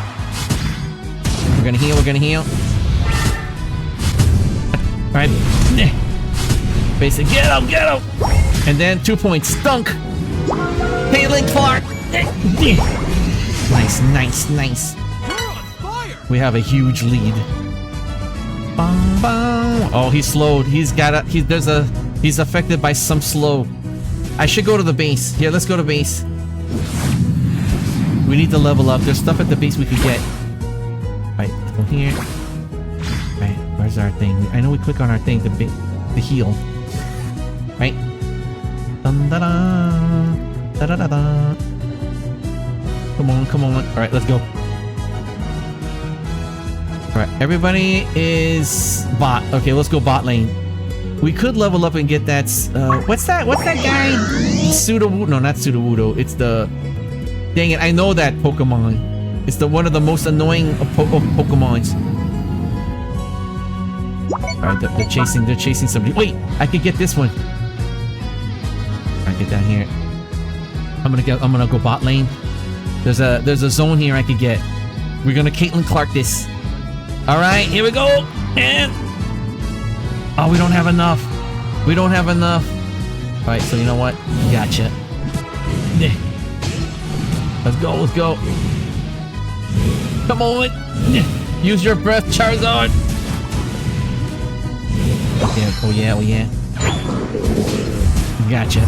We're gonna heal, we're gonna heal. Alright. Basic. Get him, get him. And then 2 points. Dunk. Caitlin Clark. Nice, nice, nice. We have a huge lead. Bang, bang. Oh, he's slowed. He's affected by some slow. I should go to the base. Here, let's go to base. We need to level up. There's stuff at the base we could get. Right, let's go here. Right, where's our thing? I know we click on our thing to heal. Right? Dun da da da da da da. Come on, come on. Alright, let's go. Alright, everybody is bot. Okay, let's go bot lane. We could level up and get that. What's that? What's that guy? Sudowoodo? No, not Sudowoodo. It's the. Dang it! I know that Pokemon. It's the one of the most annoying of Pokemons. All right, they're chasing. They're chasing somebody. Wait, I could get this one. All right, get down here. I'm gonna go bot lane. There's a zone here I could get. We're gonna Caitlin Clark this. All right, here we go. And oh, we don't have enough. We don't have enough. All right, so you know what? Gotcha. Let's go. Let's go. Come on. Use your breath, Charizard. Okay. Oh yeah. Oh yeah. Gotcha.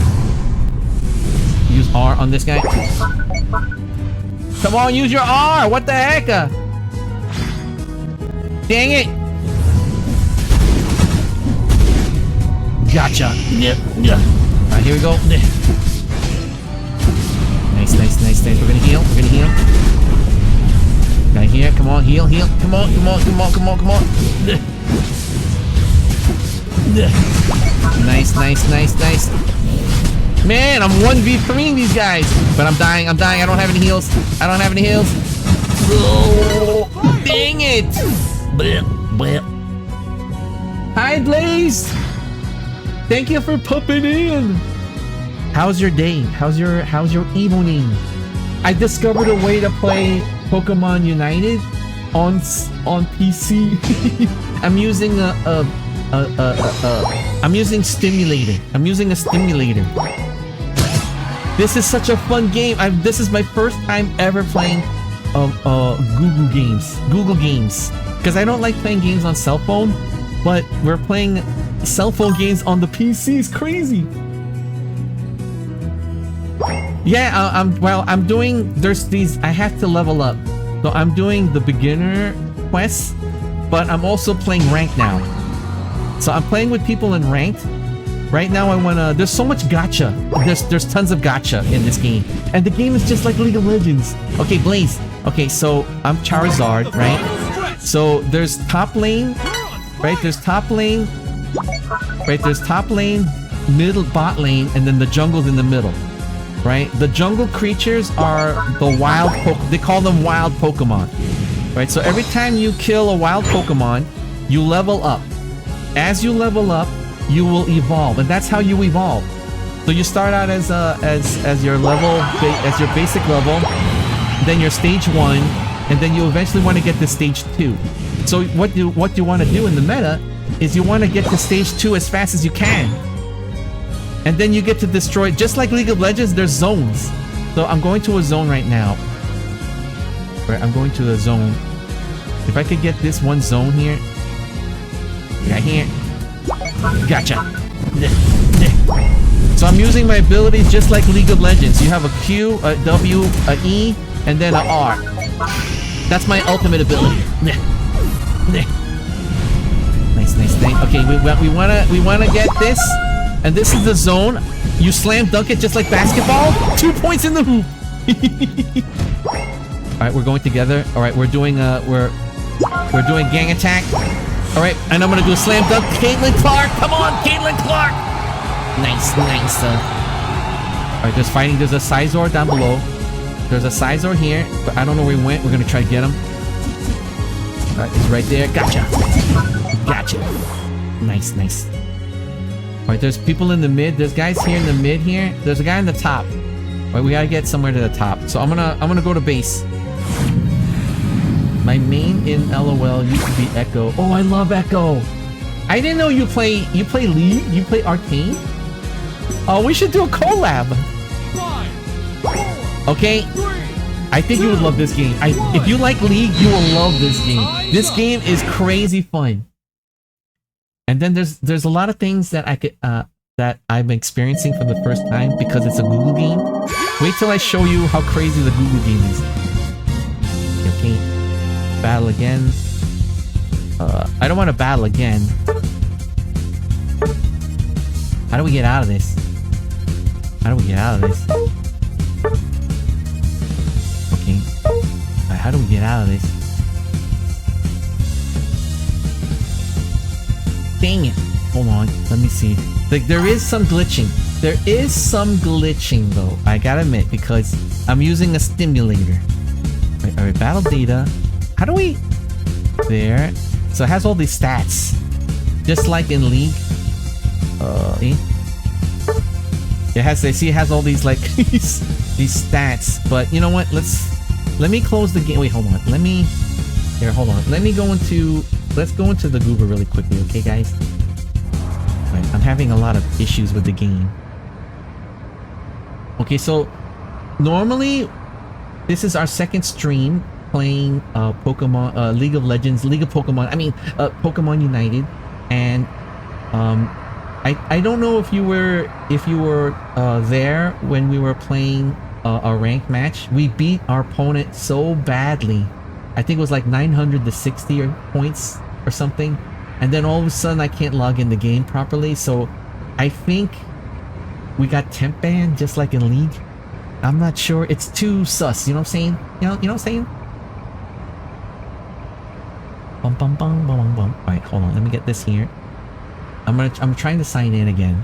Use R on this guy. Come on, use your R. What the heck? Dang it. Gotcha. Alright, here we go. Nice, nice, nice, nice. We're gonna heal. We're gonna heal. Right here. Come on, heal, heal. Come on, come on, come on, come on, come on. Nice, nice, nice, nice. Man, I'm 1v3ing these guys. But I'm dying, I'm dying. I don't have any heals. I don't have any heals. Oh, dang it. Hi, Blaze. Thank you for popping in. How's your day? How's your evening? I discovered a way to play Pokemon United on PC. I'm using I'm using stimulator. I'm using a stimulator. This is such a fun game. This is my first time ever playing Google games. Google games. Because I don't like playing games on cell phone, but we're playing cell phone games on the PC. It's crazy. Yeah, I'm doing, there's these, I have to level up. So I'm doing the beginner quests, but I'm also playing ranked now. So I'm playing with people in ranked. Right now I wanna, there's so much gacha. There's tons of gacha in this game. And the game is just like League of Legends. Okay, Blaze. Okay, so I'm Charizard, right? So there's top lane, right? There's top lane, right? There's top lane, middle bot lane, and then the jungle's in the middle. Right? The jungle creatures are the wild they call them wild Pokemon. Right? So every time you kill a wild Pokemon, you level up. As you level up, you will evolve, and that's how you evolve. So you start out as your level, as your basic level, then your stage 1, and then you eventually want to get to stage 2. So what you want to do in the meta is you want to get to stage 2 as fast as you can. And then you get to destroy, just like League of Legends, there's zones. So I'm going to a zone right now. Right, I'm going to a zone. If I could get this one zone here. Right here. Gotcha. So I'm using my abilities just like League of Legends. You have a Q, a W, a E, and then a R. That's my ultimate ability. Nice, nice thing. Okay, we wanna get this. And this is the zone. You slam dunk it just like basketball. 2 points in the hoop. All right, we're going together. All right, we're doing we're doing gang attack. All right, and I'm gonna do a slam dunk. Caitlin Clark, come on, Caitlin Clark. Nice, nice. All right, there's fighting. There's a Sizor down below. There's a Sizor here, but I don't know where he went. We're gonna try to get him. All right, he's right there. Gotcha. Gotcha. Nice, nice. Alright, there's people in the mid. There's guys here in the mid here. There's a guy in the top. Alright, we gotta get somewhere to the top. So I'm gonna go to base. My main in LOL used to be Echo. Oh, I love Echo. I didn't know you play League? You play Arcane? Oh, we should do a collab. 5, 4, okay? 3, I think you would love this game. If you like League, you will love this game. This game is crazy fun. And then there's a lot of things that I could that I'm experiencing for the first time because it's a Google game. Wait till I show you how crazy the Google game is. Okay, battle again. I don't want to battle again. How do we get out of this? How do we get out of this? Okay. Alright, how do we get out of this? Dang it. Hold on. Let me see. Like, there is some glitching. There is some glitching, though. I gotta admit, because I'm using a stimulator. Alright, battle data. How do we... There. So it has all these stats. Just like in League. It has, I see it has all these, like, these stats. But, you know what? Let me close the game. Wait, hold on. Let me... Here, hold on. Let me go into... Let's go into the Google really quickly, okay, guys? Right, I'm having a lot of issues with the game. Okay, so normally this is our second stream playing Pokemon, League of Legends, League of Pokemon. I mean, Pokemon United, and I don't know if you were there when we were playing a ranked match. We beat our opponent so badly. I think it was like 900 to 60 points or something. And then all of a sudden I can't log in the game properly. So I think we got temp banned just like in League. I'm not sure. It's too sus. You know what I'm saying? You know what I'm saying? Bum bum bum bum bum bum. Alright, hold on. Let me get this here. I'm trying to sign in again.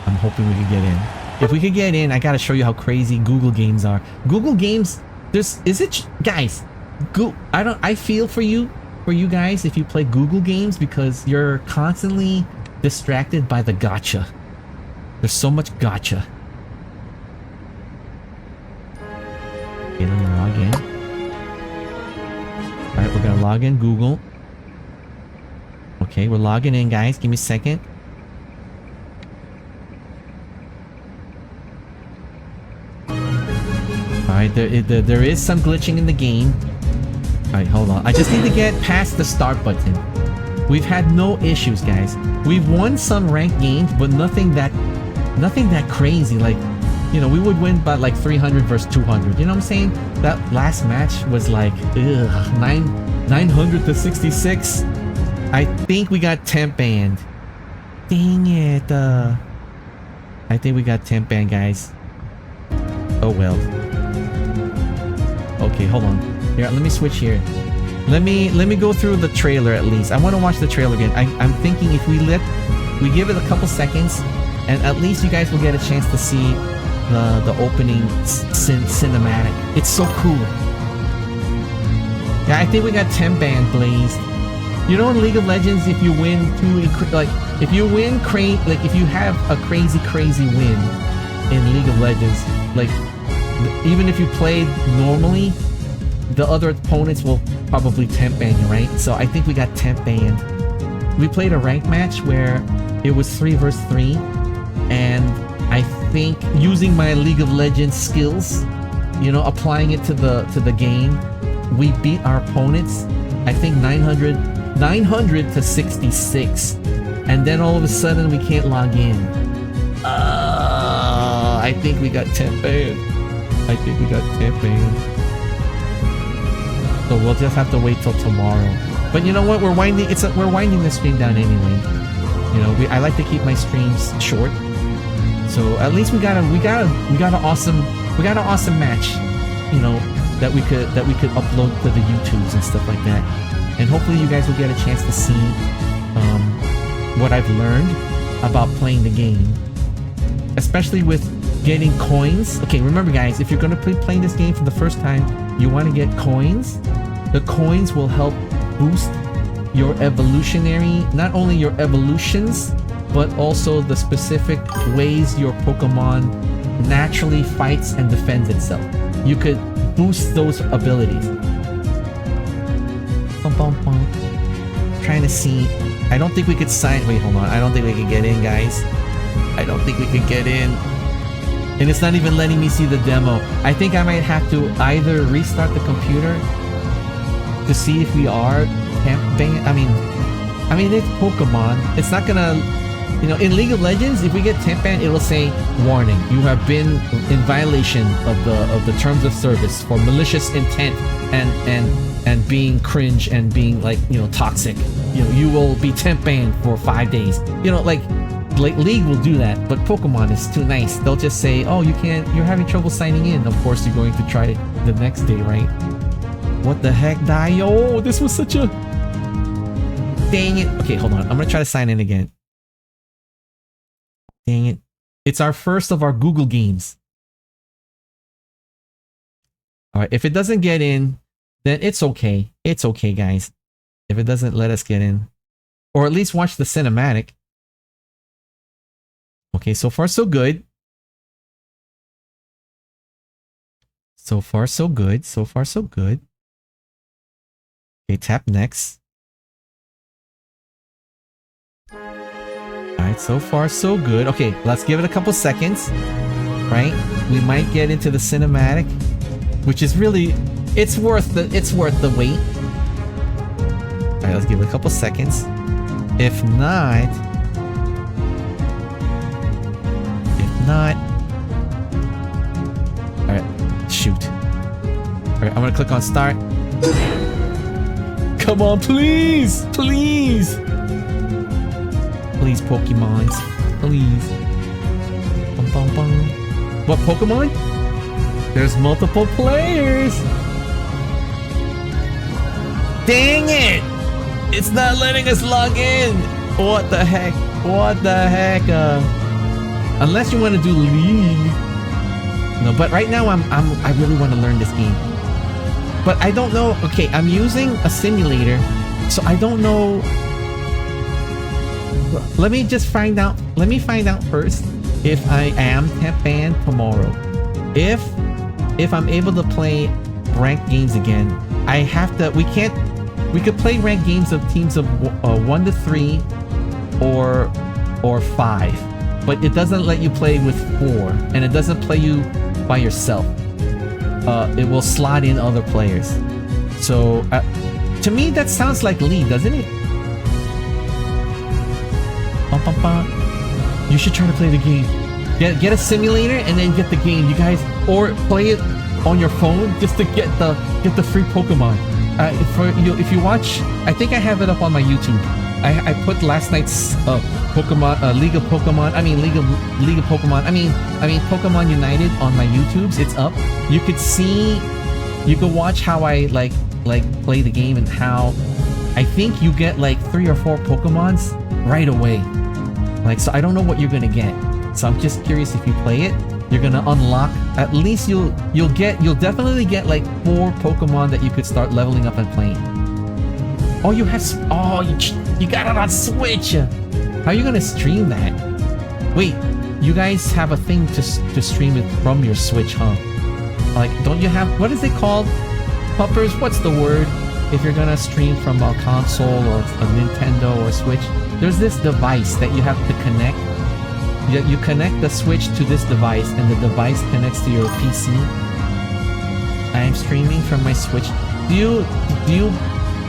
I'm hoping we can get in. If we could get in, I gotta show you how crazy Google games are. Google games, guys, I feel for you guys if you play Google games because you're constantly distracted by the gacha. There's so much gacha. Okay, let me log in. Alright, we're gonna log in Google. Okay, we're logging in, guys. Give me a second. Alright, there is some glitching in the game. Alright, hold on. I just need to get past the start button. We've had no issues, guys. We've won some ranked games, but nothing that crazy. Like, you know, we would win by like 300 versus 200. You know what I'm saying? That last match was like, 900 to 66. I think we got temp banned. Dang it. I think we got temp banned, guys. Oh well. Okay, hold on. Here, let me switch here. Let me go through the trailer at least. I want to watch the trailer again. I'm thinking if we give it a couple seconds, and at least you guys will get a chance to see the opening cinematic. It's so cool. Yeah, I think we got 10 band blazed. You know, in League of Legends, if you win if you have a crazy win in League of Legends, like even if you played normally, the other opponents will probably temp ban you, right? So I think we got temp banned. We played a ranked match where it was 3 versus 3, and I think using my League of Legends skills, you know, applying it to the game, we beat our opponents, I think 900 to 66, and then all of a sudden we can't log in. I think we got temp banned. I think we got temp banned. So we'll just have to wait till tomorrow. But you know what? We're winding the stream down anyway. You know, I like to keep my streams short. So at least we got an awesome match. You know, that we could upload to the YouTubes and stuff like that. And hopefully you guys will get a chance to see what I've learned about playing the game, especially with getting coins. Okay, remember guys, if you're going to be playing this game for the first time, you want to get coins. The coins will help boost your evolutionary, not only your evolutions, but also the specific ways your Pokemon naturally fights and defends itself. You could boost those abilities. Trying to see. I don't think we could sign. Wait, hold on. I don't think we can get in, guys. I don't think we could get in. And it's not even letting me see the demo. I think I might have to either restart the computer to see if we are temp banned. I mean, it's Pokemon. It's not gonna, you know, in League of Legends, if we get temp banned, it'll say, warning, you have been in violation of the terms of service for malicious intent and being cringe and being, like, you know, toxic. You know, you will be temp banned for 5 days. You know, like League will do that, but Pokemon is too nice. They'll just say, oh, you're having trouble signing in. Of course, you're going to try it the next day, right? What the heck, Dayo? This was such a... Dang it. Okay, hold on. I'm gonna try to sign in again. Dang it. It's our first of our Google games. Alright, if it doesn't get in, then it's okay. It's okay, guys. If it doesn't let us get in. Or at least watch the cinematic. Okay, so far so good. So far so good. So far so good. Okay, tap next. Alright, so far so good. Okay, let's give it a couple seconds. Right? We might get into the cinematic, which is really, it's worth the wait. Alright, let's give it a couple seconds. If not, alright, shoot. Alright, I'm gonna click on start. Come on, please! Please! Please, Pokemons. Please. Bum, bum, bum. What, Pokemon? There's multiple players! Dang it! It's not letting us log in! What the heck? What the heck? Unless you want to do League. No, but right now I really want to learn this game. But I don't know. Okay, I'm using a simulator, so I don't know. Let me just find out. Let me find out first if I am temp banned tomorrow. If I'm able to play ranked games again, I have to. We can't We could play ranked games of teams of 1 to 3 or 5, but it doesn't let you play with 4, and it doesn't play you by yourself. It will slot in other players. So to me that sounds like League, doesn't it? You should try to play the game. Get a simulator and then get the game, you guys, or play it on your phone just to get the free Pokemon. If you watch, I think I have it up on my YouTube. I put last night's Pokemon League of Pokemon. I mean League of Pokemon. I mean Pokemon United on my YouTubes. It's up. You could see, you could watch how I like play the game and how I think you get like 3 or 4 Pokemons right away. Like, so I don't know what you're gonna get. So I'm just curious, if you play it, you're gonna unlock, at least you'll definitely get like 4 Pokemon that you could start leveling up and playing. Oh, you have, oh, you got it on Switch. How are you gonna stream that? Wait, you guys have a thing to stream it from your Switch, huh? Like, don't you have, what is it called? Puppers, what's the word if you're gonna stream from a console or a Nintendo or Switch? There's this device that you have to connect. You connect the Switch to this device, and the device connects to your PC. I am streaming from my Switch. Do you,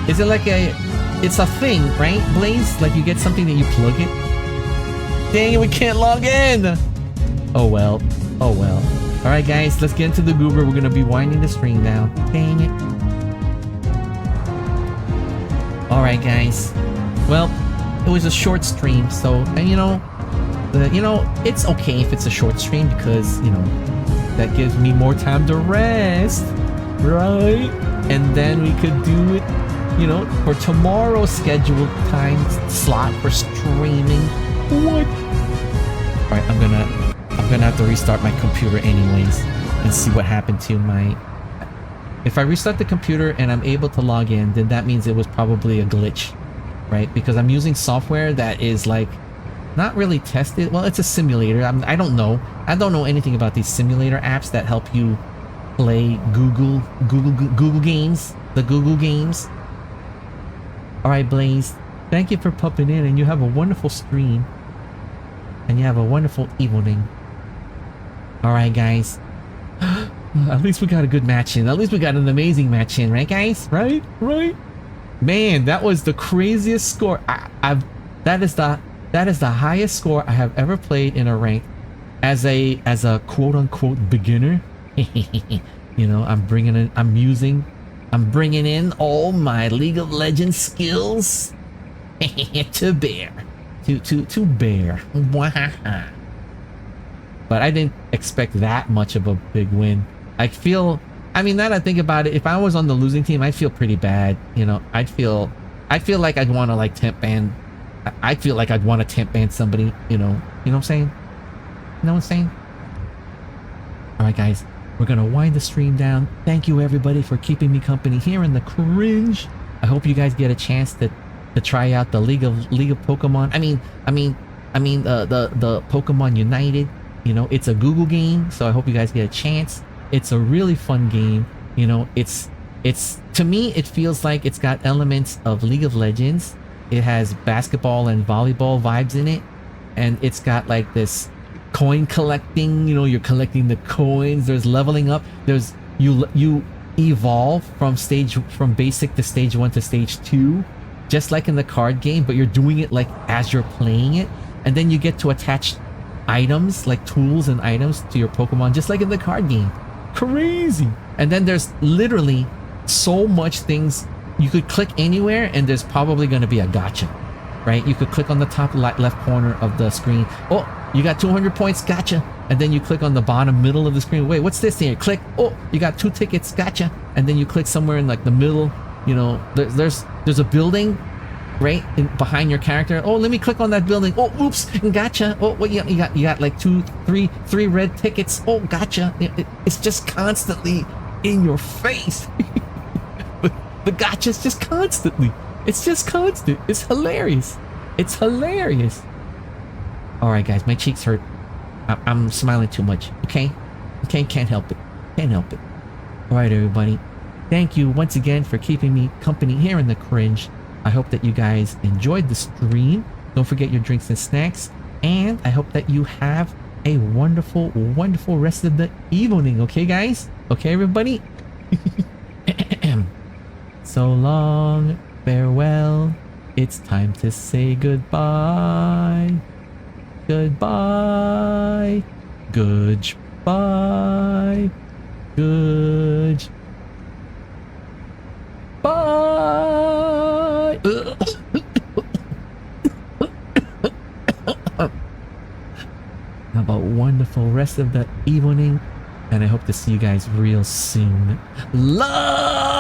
is it like it's a thing, right, Blaze? Like, you get something that you plug it? Dang it, we can't log in! Oh well, oh well. Alright guys, let's get into the goober. We're gonna be winding the stream down. Dang it. Alright guys. Well, it was a short stream, so, and you know, it's okay if it's a short stream because, you know, that gives me more time to rest, right? And then we could do it, you know, for tomorrow's scheduled time slot for streaming. What? All right, I'm gonna have to restart my computer anyways and see what happened to my. If I restart the computer and I'm able to log in, then that means it was probably a glitch, right? Because I'm using software that is like not really tested. Well, it's a simulator. I don't know. I don't know anything about these simulator apps that help you play Google games, the Google games. All right, Blaze. Thank you for popping in, and you have a wonderful stream, and you have a wonderful evening. All right, guys. At least we got a good match in. At least we got an amazing match in, right, guys? Right? Man, that was the craziest score. That is the highest score I have ever played in a rank as a quote-unquote beginner. You know, I'm bringing in all my League of Legends skills to bear. But I didn't expect that much of a big win. I mean, now that I think about it, if I was on the losing team, I'd feel pretty bad. You know, I'd feel like I'd want to like temp ban. I feel like I'd want to temp ban somebody, you know what I'm saying? You know what I'm saying? Alright guys, we're gonna wind the stream down. Thank you everybody for keeping me company here in the cringe. I hope you guys get a chance to try out the League of Pokemon. I mean the Pokemon United. You know, it's a Google game, so I hope you guys get a chance. It's a really fun game. You know, it's to me it feels like it's got elements of League of Legends. It has basketball and volleyball vibes in it, and it's got like this coin collecting, you know, you're collecting the coins, there's leveling up, there's you evolve from basic to stage 1 to stage 2, just like in the card game, but you're doing it like as you're playing it, and then you get to attach items like tools and items to your Pokemon just like in the card game. Crazy. And then there's literally so much things. You could click anywhere and there's probably going to be a gotcha, right? You could click on the top left corner of the screen. Oh, you got 200 points, gotcha. And then you click on the bottom middle of the screen. Wait, what's this here? Click. Oh, you got 2 tickets, gotcha. And then you click somewhere in like the middle. You know, there's a building right behind your character. Oh, let me click on that building. Oh, oops, gotcha. Oh, what you got like 3 red tickets. Oh, gotcha. It's just constantly in your face. The gotcha's just constantly. It's just constant. It's hilarious. It's hilarious. Alright guys, my cheeks hurt. I'm smiling too much. Okay? Can't help it. Can't help it. Alright everybody. thank you once again for keeping me company here in the cringe. I hope that you guys enjoyed the stream. Don't forget your drinks and snacks. And I hope that you have a wonderful, wonderful rest of the evening. Okay, guys? Okay, everybody? So long, farewell. It's time to say goodbye. Goodbye. Goodbye. Good. Bye. Have a wonderful rest of the evening, and I hope to see you guys real soon. Lovers!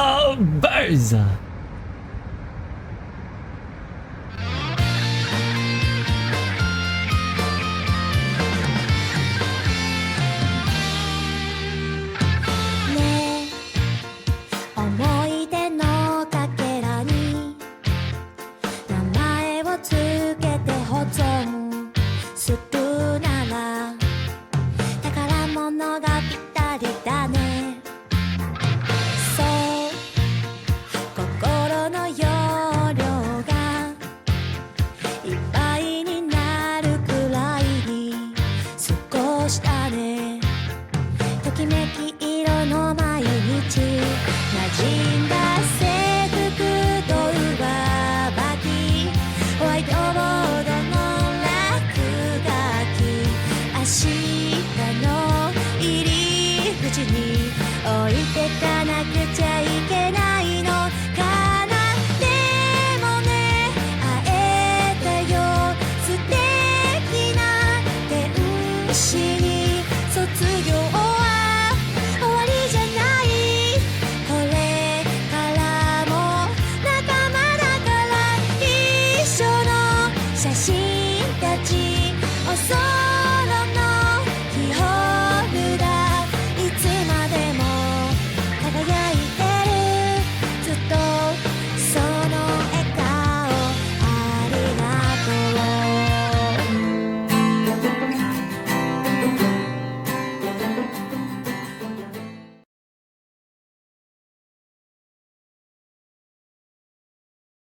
置いてかなくちゃいけない